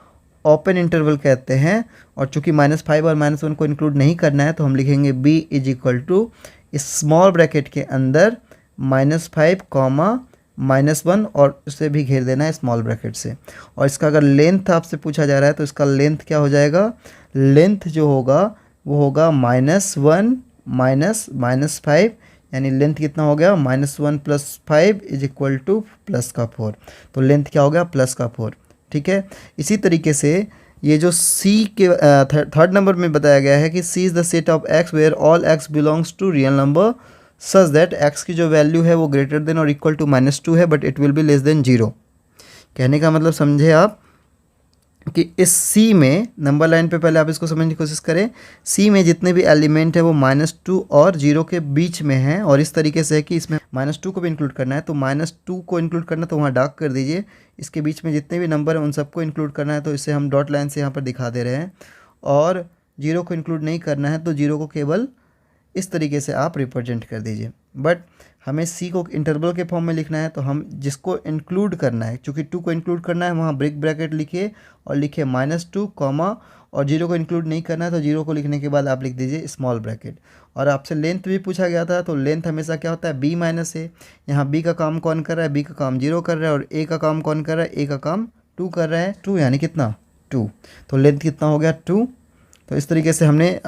ओपन इंटरवल कहते हैं। और चूंकि -5 और -1 को इंक्लूड नहीं करना है तो हम लिखेंगे b is equal to small bracket के अंदर -5 कॉमा -1, और उसे भी घेर देना है स्मॉल ब्रैकेट से। और इसका अगर लेंथ आपसे पूछा जा रहा है तो इसका लेंथ क्या हो जाएगा, लेंथ जो होगा वो होगा -1 -5, यानी लेंथ कितना हो गया, -1 + 5 इज इक्वल टू +4। तो लेंथ क्या हो गया, +4। ठीक है। इसी तरीके से ये जो सी के थर्ड नंबर में बताया गया है कि C is the set of x where all x belongs to real number such that x की जो वैल्यू है वो ग्रेटर देन और इक्वल टू -2 है but it will be less than 0। कहने का मतलब समझे आप कि इस सी में नंबर लाइन पे पहले आप इसको समझने की कोशिश करें। सी में जितने भी एलिमेंट है वो -2 और 0 के बीच में हैं, और इस तरीके से है कि इसमें -2 को भी इंक्लूड करना है, तो -2 को इंक्लूड करना तो वहाँ डार्क कर दीजिए। इसके बीच में जितने भी नंबर हैं उन सबको इंक्लूड करना है, तो इसे हम डॉट लाइन से यहाँ पर दिखा दे रहे हैं। और 0 को इंक्लूड नहीं करना है तो 0 को केवल इस तरीके से आप रिप्रेजेंट कर दीजिए। बट हमें सी को इंटरवल के फॉर्म में लिखना है, तो हम जिसको इंक्लूड करना है, चूँकि 2 को इंक्लूड करना है वहाँ ब्रेक ब्रैकेट लिखिए और लिखिए -2 कॉमा, और 0 को इंक्लूड नहीं करना है तो 0 को लिखने के बाद आप लिख दीजिए स्मॉल ब्रैकेट। और आपसे लेंथ भी पूछा गया था, तो लेंथ हमेशा क्या होता है, b - a। यहाँ b का काम कौन कर रहा है, b का काम 0 कर रहा है, और a का काम कौन कर रहा है, a का काम 2 कर रहा है। 2 यानी कितना, 2। तो लेंथ कितना हो गया, 2। तो इस तरीके से हमने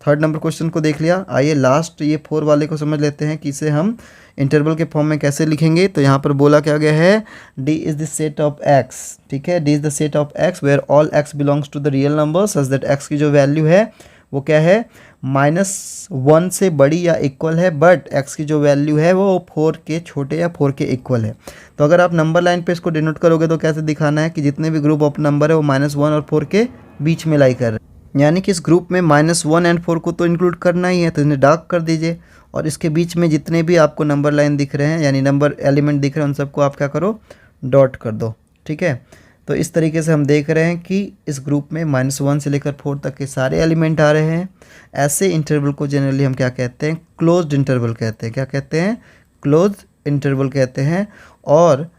थर्ड नंबर क्वेश्चन को देख लिया। आइए लास्ट ये 4 वाले को समझ लेते हैं कि इसे हम इंटरवल के फॉर्म में कैसे लिखेंगे। तो यहाँ पर बोला क्या गया है, D is the set of x। ठीक है, D is the set of x where all x belongs to the real number such that x की जो वैल्यू है वो क्या है, -1 से बड़ी या इक्वल है, बट x की जो वैल्यू है वो 4 के छोटे या 4 के इक्वल है। तो अगर आप नंबर लाइन पे इसको डिनोट करोगे तो कैसे दिखाना है कि जितने भी ग्रुप ऑफ नंबर है वो -1 और 4 के बीच में लाई कर रहे हैं, यानी कि इस ग्रुप में -1 एंड 4 को तो इंक्लूड करना ही है, तो इन्हें डार्क कर दीजिए। और इसके बीच में जितने भी आपको नंबर लाइन दिख रहे हैं यानी नंबर एलिमेंट दिख रहे हैं उन सबको आप क्या करो, डॉट कर दो। ठीक है, तो इस तरीके से हम देख रहे हैं कि इस ग्रुप में -1 से लेकर 4 तक के सारे एलिमेंट आ रहे हैं। ऐसे इंटरवल को जनरली हम क्या कहते हैं, क्लोज्ड इंटरवल कहते हैं। क्या कहते हैं, क्लोज्ड इंटरवल कहते हैं। और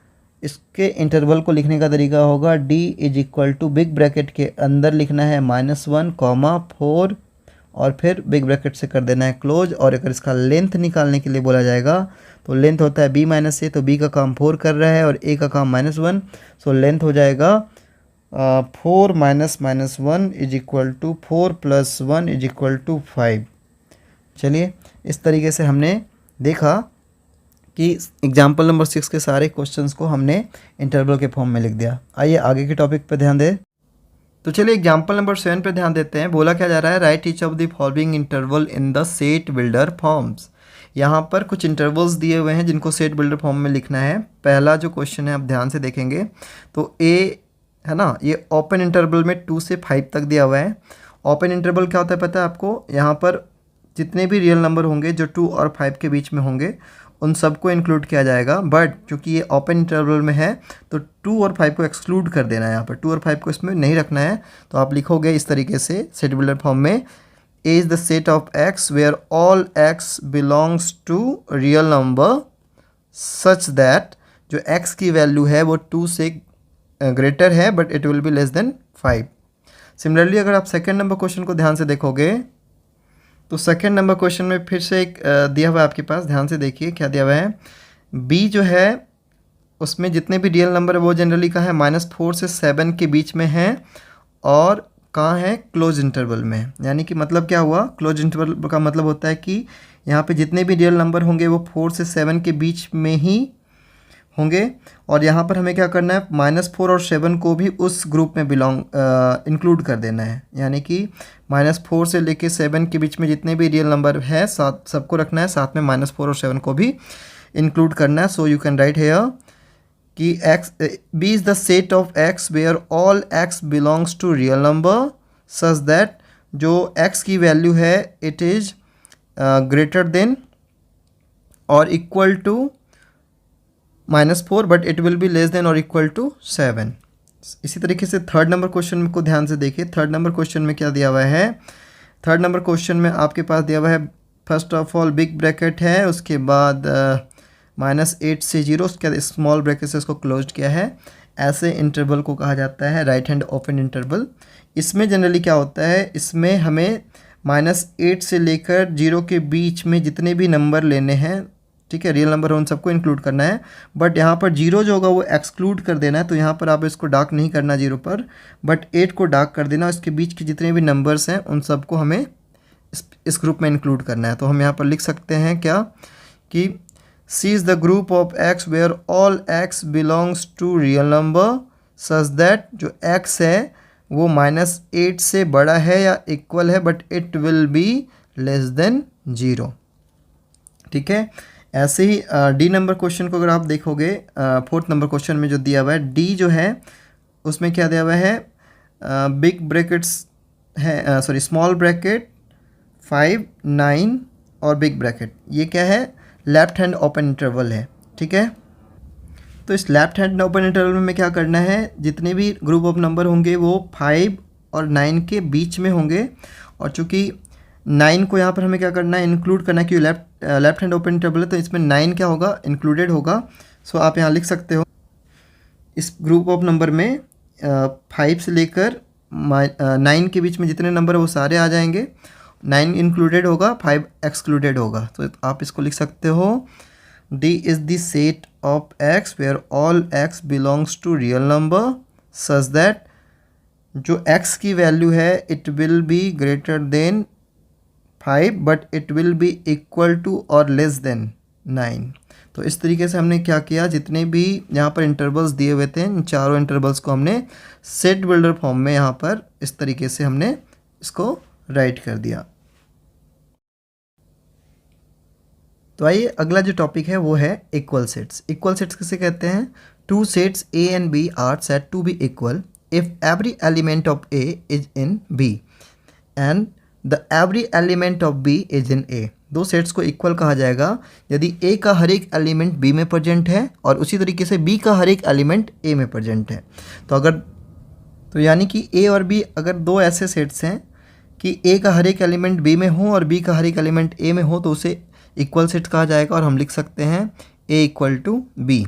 इसके इंटरवल को लिखने का तरीका होगा d is equal to big bracket के अंदर लिखना है -1 कॉमा 4, और फिर बिग ब्रैकेट से कर देना है क्लोज। और अगर इसका लेंथ निकालने के लिए बोला जाएगा तो लेंथ होता है b - a, तो b का काम 4 कर रहा है और a का काम -1, सो लेंथ हो जाएगा 4 - -1 is equal to 4 + 1 is equal to 5। चलिए, इस तरीके से हमने देखा कि एग्जाम्पल नंबर 6 के सारे क्वेश्चंस को हमने इंटरवल के फॉर्म में लिख दिया। आइए आगे के टॉपिक पे ध्यान दें। तो चलिए एग्जाम्पल नंबर 7 पे ध्यान देते हैं। बोला क्या जा रहा है, write each of the following interval in the set builder forms. यहाँ पर कुछ इंटरवल्स दिए हुए हैं जिनको सेट बिल्डर फॉर्म में लिखना है। पहला जो क्वेश्चन है आप ध्यान से देखेंगे तो ए है ना, ये ओपन इंटरवल में 2 से 5 तक दिया हुआ है, ओपन इंटरवल क्या होता है पता है आपको? यहाँ पर जितने भी रियल नंबर होंगे जो 2 और 5 के बीच में होंगे उन सबको इंक्लूड किया जाएगा, बट चूंकि ये ओपन इंटरवल में है तो 2 और 5 को एक्सक्लूड कर देना है। यहाँ पर 2 और 5 को इसमें नहीं रखना है, तो आप लिखोगे इस तरीके से सेट बिल्डर फॉर्म में, A is the set of x where all x belongs to real number such that जो x की वैल्यू है वो 2 से ग्रेटर है but it will be less than 5। Similarly अगर आप सेकेंड नंबर क्वेश्चन को ध्यान से देखोगे तो सेकेंड नंबर क्वेश्चन में फिर से एक दिया हुआ है आपके पास, ध्यान से देखिए क्या दिया हुआ है। b जो है उसमें जितने भी रियल नंबर है वो जनरली कहाँ है? -4 से 7 के बीच में है और कहाँ है? क्लोज इंटरवल में। यानी कि मतलब क्या हुआ? क्लोज इंटरवल का मतलब होता है कि यहाँ पे जितने भी रियल नंबर होंगे वो 4 से 7 के बीच में ही होंगे, और यहाँ पर हमें क्या करना है? -4 और 7 को भी उस ग्रुप में इंक्लूड कर देना है। यानी कि -4 से लेके 7 के बीच में जितने भी रियल नंबर है साथ सबको रखना है, साथ में -4 और 7 को भी इंक्लूड करना है। So you can write here कि b is the set of x where all x belongs to real number such that जो x की वैल्यू है इट इज़ ग्रेटर देन और equal to -4 but it will be less than और इक्वल टू 7। इसी तरीके से थर्ड नंबर क्वेश्चन को ध्यान से देखिए। थर्ड नंबर क्वेश्चन में क्या दिया हुआ है? थर्ड नंबर क्वेश्चन में आपके पास दिया हुआ है, first of all big bracket है, उसके बाद -8 से 0, उसके बाद स्मॉल ब्रैकेट से इसको क्लोज किया है। ऐसे इंटरवल को कहा जाता है राइट हैंड ओपन इंटरवल। इसमें जनरली क्या होता है? इसमें हमें -8 से लेकर 0 के बीच में जितने भी नंबर लेने हैं, ठीक है, रियल नंबर हो उन सबको इंक्लूड करना है, बट यहाँ पर 0 जो होगा वो एक्सक्लूड कर देना है। तो यहाँ पर आप इसको डार्क नहीं करना 0 पर, बट 8 को डार्क कर देना। इसके बीच के जितने भी नंबर्स हैं उन सबको हमें इस ग्रुप में इंक्लूड करना है। तो हम यहाँ पर लिख सकते हैं क्या कि C is the group of x where all x belongs to real number such that जो x है वो -8 से बड़ा है या इक्वल है but it will be less than 0। ठीक है, ऐसे ही डी नंबर क्वेश्चन को अगर आप देखोगे, फोर्थ नंबर क्वेश्चन में जो दिया हुआ है डी जो है उसमें क्या दिया हुआ है? बिग ब्रैकेट्स है, सॉरी स्मॉल ब्रैकेट 5 9 और बिग ब्रैकेट, ये क्या है? लेफ्ट हैंड ओपन इंटरवल है। ठीक है, तो इस लेफ्ट हैंड ओपन इंटरवल में क्या करना है? जितने भी ग्रुप ऑफ नंबर होंगे वो 5 और 9 के बीच में होंगे, और चूंकि 9 को यहाँ पर हमें क्या करना है? इंक्लूड करना है, क्योंकि लेफ्ट हैंड ओपन इंटरवल है तो इसमें 9 क्या होगा? इंक्लूडेड होगा। सो आप यहाँ लिख सकते हो इस ग्रुप ऑफ नंबर में 5 से लेकर 9 के बीच में जितने नंबर है वो सारे आ जाएंगे। 9 इंक्लूडेड होगा, 5 एक्सक्लूडेड होगा। तो आप इसको लिख सकते हो D is the set of x where all x belongs to real number such that जो x की वैल्यू है it will be greater than 5 but it will be equal to और लेस देन 9। तो इस तरीके से हमने क्या किया? जितने भी यहाँ पर इंटरवल्स दिए हुए थे इन चारों इंटरवल्स को हमने सेट बिल्डर फॉर्म में यहाँ पर इस तरीके से हमने इसको राइट कर दिया। तो आइए अगला जो टॉपिक है वो है इक्वल सेट्स। इक्वल सेट्स किसे कहते हैं? Two sets A and B are said to be equal if every element of A is in B and the every element of B is in A। दो सेट्स को इक्वल कहा जाएगा यदि A का हर एक एलिमेंट B में प्रेजेंट है और उसी तरीके से B का हर एक एलिमेंट A में प्रेजेंट है। तो यानी कि A और B अगर दो ऐसे सेट्स हैं कि A का हर एक एलिमेंट B में हो और B का हर एक एलिमेंट A में हो तो उसे इक्वल सेट कहा जाएगा, और हम लिख सकते हैं A इक्वल टू B।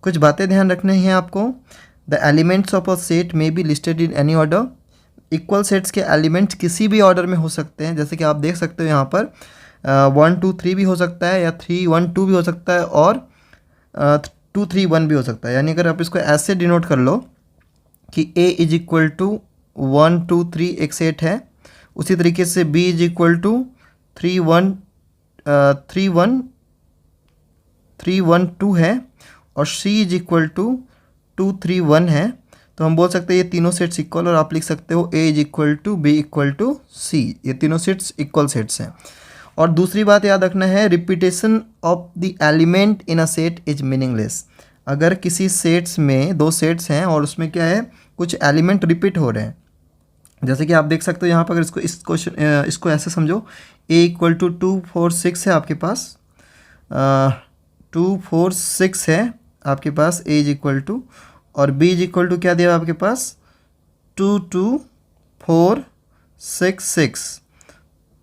कुछ बातें ध्यान रखनी हैं आपको। The elements of a set may be listed in any order. Equal sets के एलिमेंट्स किसी भी ऑर्डर में हो सकते हैं, जैसे कि आप देख सकते हो यहाँ पर 1 2 3 भी हो सकता है, या 3 1 2 भी हो सकता है, और 2 3 1 भी हो सकता है। यानी अगर आप इसको ऐसे डिनोट कर लो कि A इज इक्वल टू 1 2 3 एक सेट है, उसी तरीके से B इज इक्वल टू 3 1 2 है, और C इज इक्वल टू 2 3 1 है। तो हम बोल सकते हैं ये तीनों सेट्स इक्वल, और आप लिख सकते हो A is equal to B equal to C। ये तीनों सेट्स इक्वल सेट्स हैं। और दूसरी बात याद रखना है, repetition of the element in a set is meaningless. अगर किसी सेट्स में दो सेट्स हैं और उसमें क्या है, कुछ एलिमेंट रिपीट हो रहे हैं, जैसे कि आप देख सकते हो यहाँ पर, अगर इसको ऐसे समझो, a इक्वल टू 2 4 6 है आपके पास, 2 4 6 है आपके पास, a इज इक्वल टू, और b इज इक्वल टू क्या दिया आपके पास, 2 2 4 6 6।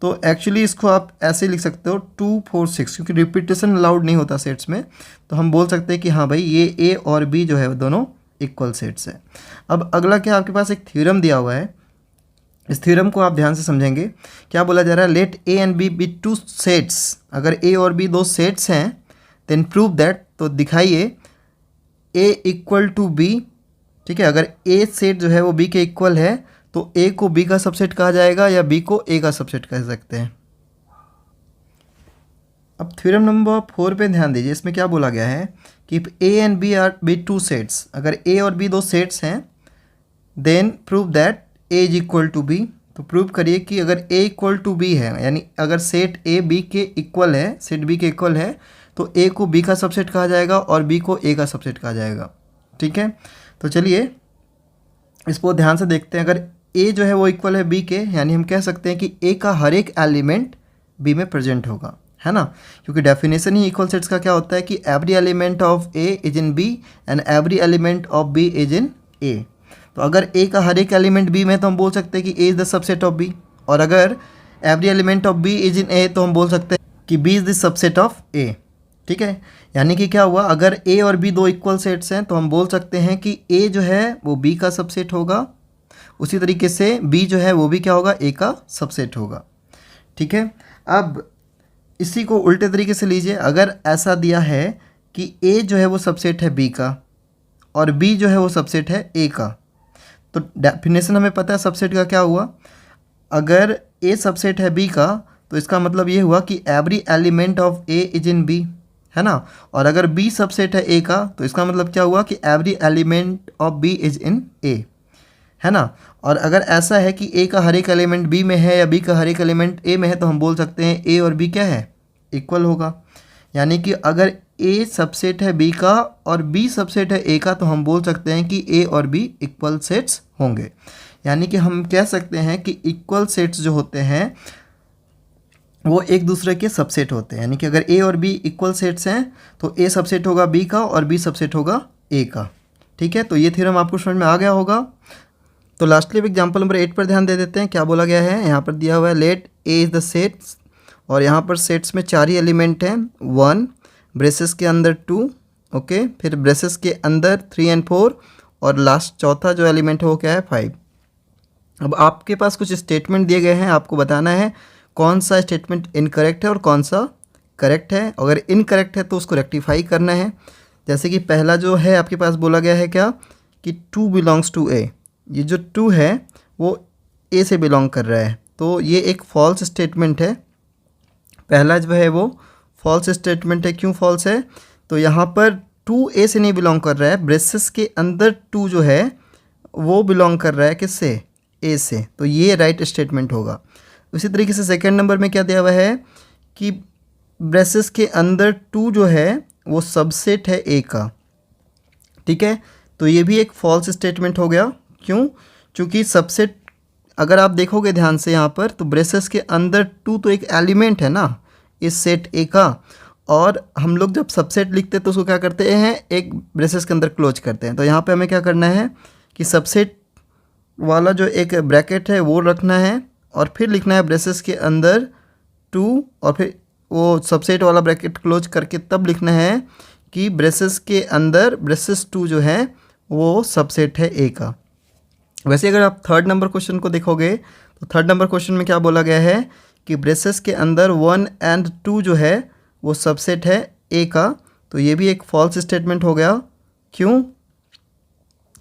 तो एक्चुअली इसको आप ऐसे लिख सकते हो 2 4 6, क्योंकि रिपीटेशन अलाउड नहीं होता सेट्स में, तो हम बोल सकते हैं कि हाँ भाई ये a और b जो है वो दोनों इक्वल सेट्स है। अब अगला क्या, आपके पास एक थ्योरम दिया हुआ है, इस थ्योरम को आप ध्यान से समझेंगे। क्या बोला जा रहा है, let A and B be two sets, अगर ए और बी दो सेट्स हैं, देन प्रूव दैट, तो दिखाइए ए इक्वल टू बी। ठीक है, अगर ए सेट जो है वो बी के इक्वल है तो ए को बी का सबसेट कहा जाएगा या बी को ए का सबसेट कह सकते हैं। अब थ्योरम नंबर 4 पे ध्यान दीजिए, इसमें क्या बोला गया है कि A and B are be two sets, अगर ए और बी दो सेट्स हैं, then prove that A is equal to B. तो प्रूव करिए कि अगर ए इक्वल टू बी है, यानी अगर सेट ए बी के इक्वल है, सेट बी के इक्वल है, तो ए को बी का सबसेट कहा जाएगा और बी को ए का सबसेट कहा जाएगा। ठीक है, तो चलिए इसको ध्यान से देखते हैं। अगर ए जो है वो इक्वल है बी के, यानी हम कह सकते हैं कि ए का हर एक एलिमेंट बी में प्रेजेंट होगा, है ना, क्योंकि डेफिनेशन ही इक्वल सेट्स का क्या होता है कि every element of A is in B and every element of B is in A. तो अगर ए का हर एक एलिमेंट बी में, तो हम बोल सकते हैं कि A is the subset of B, और अगर every element of B is in A, तो हम बोल सकते हैं कि B is the subset of A. ठीक है, यानी कि क्या हुआ, अगर ए और बी दो इक्वल सेट्स हैं तो हम बोल सकते हैं कि ए जो है वो बी का सबसेट होगा, उसी तरीके से बी जो है वो भी क्या होगा, ए का सबसेट होगा। ठीक है, अब इसी को उल्टे तरीके से लीजिए, अगर ऐसा दिया है कि ए जो है वो सबसेट है बी का और बी जो है वो सबसेट है ए का, तो डेफिनेशन हमें पता है सबसेट का क्या हुआ, अगर ए सबसेट है बी का तो इसका मतलब ये हुआ कि every element of A is in B, है ना, और अगर बी सबसेट है ए का तो इसका मतलब क्या हुआ कि every element of B is in A, है ना। और अगर ऐसा है कि ए का हर एक एलिमेंट बी में है या बी का हर एक एलिमेंट ए में है, तो हम बोल सकते हैं ए और बी क्या है, इक्वल होगा। यानी कि अगर ए सबसेट है बी का और बी सबसेट है ए का, तो हम बोल सकते हैं कि ए और बी इक्वल सेट्स होंगे। यानी कि हम कह सकते हैं कि इक्वल सेट्स जो होते हैं वो एक दूसरे के सबसेट होते हैं। यानी कि अगर ए और बी इक्वल सेट्स हैं तो ए सबसेट होगा बी का और बी सबसेट होगा ए का। ठीक है, तो ये थ्योरम आपको समझ में आ गया होगा। तो लास्टली एग्जाम्पल नंबर 8 पर ध्यान दे देते हैं। क्या बोला गया है, यहाँ पर दिया हुआ है let A is the sets, और यहाँ पर सेट्स में 4 ही एलिमेंट हैं, 1 ब्रेसेस के अंदर 2, ओके, फिर ब्रेसेस के अंदर 3 और 4, और लास्ट चौथा जो एलिमेंट है वो क्या है, 5। अब आपके पास कुछ स्टेटमेंट दिए गए हैं, आपको बताना है कौन सा स्टेटमेंट इनकरेक्ट है और कौन सा करेक्ट है। अगर इनकरेक्ट है तो उसको रेक्टिफाई करना है। जैसे कि पहला जो है आपके पास बोला गया है क्या, कि 2 बिलोंग्स टू ए, ये जो 2 है वो ए से बिलोंग कर रहा है, तो ये एक फॉल्स स्टेटमेंट है। पहला जो है वो फॉल्स स्टेटमेंट है। क्यों फॉल्स है, तो यहाँ पर 2 ए से नहीं बिलोंग कर रहा है, ब्रेसेस के अंदर 2 जो है वो बिलोंग कर रहा है किससे, ए से, तो ये राइट स्टेटमेंट होगा। उसी तरीके से सेकंड नंबर में क्या दिया हुआ है कि ब्रेसेस के अंदर 2 जो है वो सबसेट है ए का। ठीक है, तो ये भी एक फॉल्स स्टेटमेंट हो गया। क्यों, क्योंकि सबसेट अगर आप देखोगे ध्यान से यहाँ पर, तो ब्रेसेस के अंदर 2 तो एक एलिमेंट है ना इस सेट ए का, और हम लोग जब सबसेट लिखते हैं तो उसको क्या करते हैं, एक ब्रेसेस के अंदर क्लोज करते हैं। तो यहाँ पे हमें क्या करना है कि सबसेट वाला जो एक ब्रैकेट है वो रखना है, और फिर लिखना है ब्रेसेस के अंदर 2, और फिर वो सबसेट वाला ब्रैकेट क्लोज करके तब लिखना है कि ब्रेसेस के अंदर ब्रेसेस 2 जो है वो सबसेट है ए का। वैसे अगर आप थर्ड नंबर क्वेश्चन को देखोगे तो थर्ड नंबर क्वेश्चन में क्या बोला गया है कि ब्रेसेस के अंदर 1 और 2 जो है वो सबसेट है ए का, तो ये भी एक फॉल्स स्टेटमेंट हो गया। क्यों,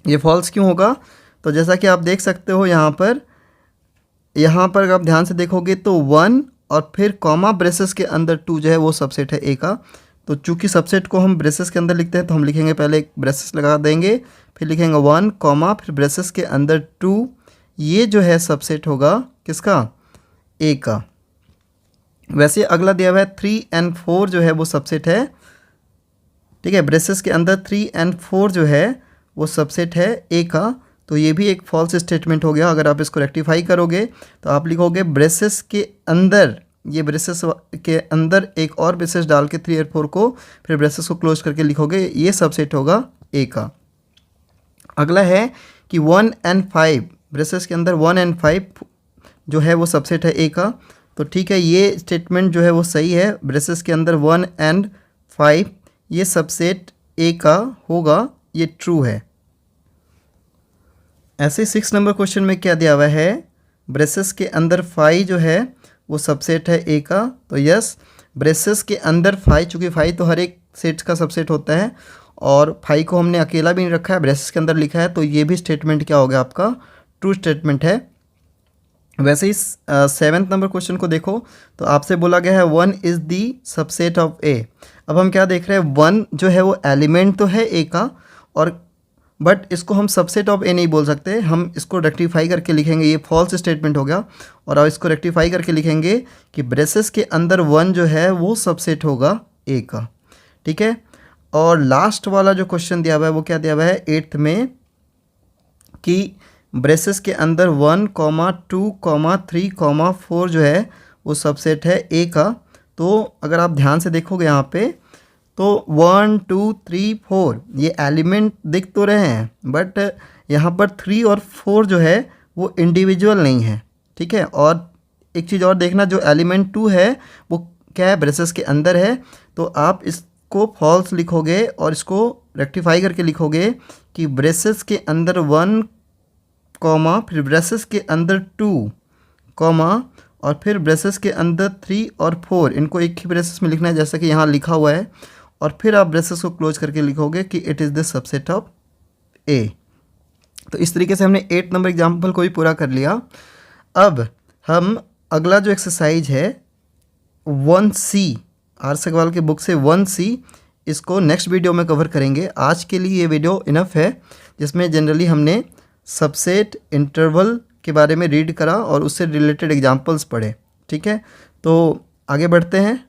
ये फॉल्स क्यों होगा, तो जैसा कि आप देख सकते हो यहाँ पर अगर आप ध्यान से देखोगे तो 1 और फिर कॉमा ब्रेसेस के अंदर 2 जो है वो सबसेट है ए का। तो चूंकि सबसेट को हम ब्रेसेस के अंदर लिखते हैं तो हम लिखेंगे पहले एक ब्रेसेस लगा देंगे, फिर लिखेंगे 1 कॉमा फिर ब्रेसेस के अंदर 2, ये जो है सबसेट होगा किसका, ए का। वैसे अगला दिया हुआ है 3 और 4 जो है वो सबसेट है। ठीक है, ब्रेसेस के अंदर 3 और 4 जो है वो सबसेट है ए का, तो ये भी एक फॉल्स स्टेटमेंट हो गया। अगर आप इसको रेक्टिफाई करोगे तो आप लिखोगे ब्रेसेस के अंदर, ये ब्रेसेस के अंदर एक और ब्रेसेस डाल के 3 और 4 को फिर ब्रेसेस को क्लोज करके लिखोगे, ये सबसेट होगा ए का। अगला है कि 1 and 5, ब्रेसेस के अंदर 1 and 5 जो है वो सबसेट है ए का। तो ठीक है, ये स्टेटमेंट जो है वो सही है। ब्रेसेस के अंदर 1 and 5 ये सबसेट ए का होगा, ये ट्रू है। ऐसे 6 नंबर क्वेश्चन में क्या दिया हुआ है, ब्रेसेस के अंदर 5 जो है वो सबसेट है ए का। तो यस, ब्रेसेस के अंदर 5, चूँकि 5 तो हर एक सेट का सबसेट होता है और 5 को हमने अकेला भी नहीं रखा है, ब्रेसेस के अंदर लिखा है, तो ये भी स्टेटमेंट क्या हो गया आपका, ट्रू स्टेटमेंट है। वैसे ही 7th नंबर क्वेश्चन को देखो तो आपसे बोला गया है 1 इज़ दी सबसेट ऑफ ए। अब हम क्या देख रहे हैं, 1 जो है वो एलिमेंट तो है ए का, और बट इसको हम सबसेट ऑफ ए नहीं बोल सकते, हम इसको रेक्टिफाई करके लिखेंगे, ये फॉल्स स्टेटमेंट हो गया। और अब इसको रेक्टिफाई करके लिखेंगे कि ब्रेसेस के अंदर 1 जो है वो सबसेट होगा ए का। ठीक है, और लास्ट वाला जो क्वेश्चन दिया हुआ है वो क्या दिया हुआ है 8th में, कि ब्रेसेस के अंदर 1, 2, 3, 4 जो है वो सबसेट है ए का। तो अगर आप ध्यान से देखोगे यहाँ पे तो 1, 2, 3, 4 ये एलिमेंट दिख तो रहे हैं, बट यहाँ पर 3 और 4 जो है वो इंडिविजुअल नहीं है। ठीक है, और एक चीज़ और देखना, जो एलिमेंट 2 है वो क्या है, ब्रेसेस के अंदर है। तो आप इसको फॉल्स लिखोगे और इसको रेक्टिफाई करके लिखोगे कि ब्रेसेस के अंदर 1, फिर ब्रेसेस के अंदर 2, और फिर ब्रेसेस के अंदर 3 और 4, इनको एक ही ब्रेसेस में लिखना है जैसा कि यहाँ लिखा हुआ है, और फिर आप ब्रेसेस को क्लोज करके लिखोगे कि it is the subset of A. तो इस तरीके से हमने 8 नंबर एग्जाम्पल को भी पूरा कर लिया। अब हम अगला जो एक्सरसाइज है 1C, आर सगवाल के बुक से 1C, इसको नेक्स्ट वीडियो में कवर करेंगे। आज के लिए ये वीडियो इनफ है, जिसमें जनरली हमने सबसेट, इंटरवल के बारे में रीड करा और उससे रिलेटेड एग्जाम्पल्स पढ़े। ठीक है, तो आगे बढ़ते हैं।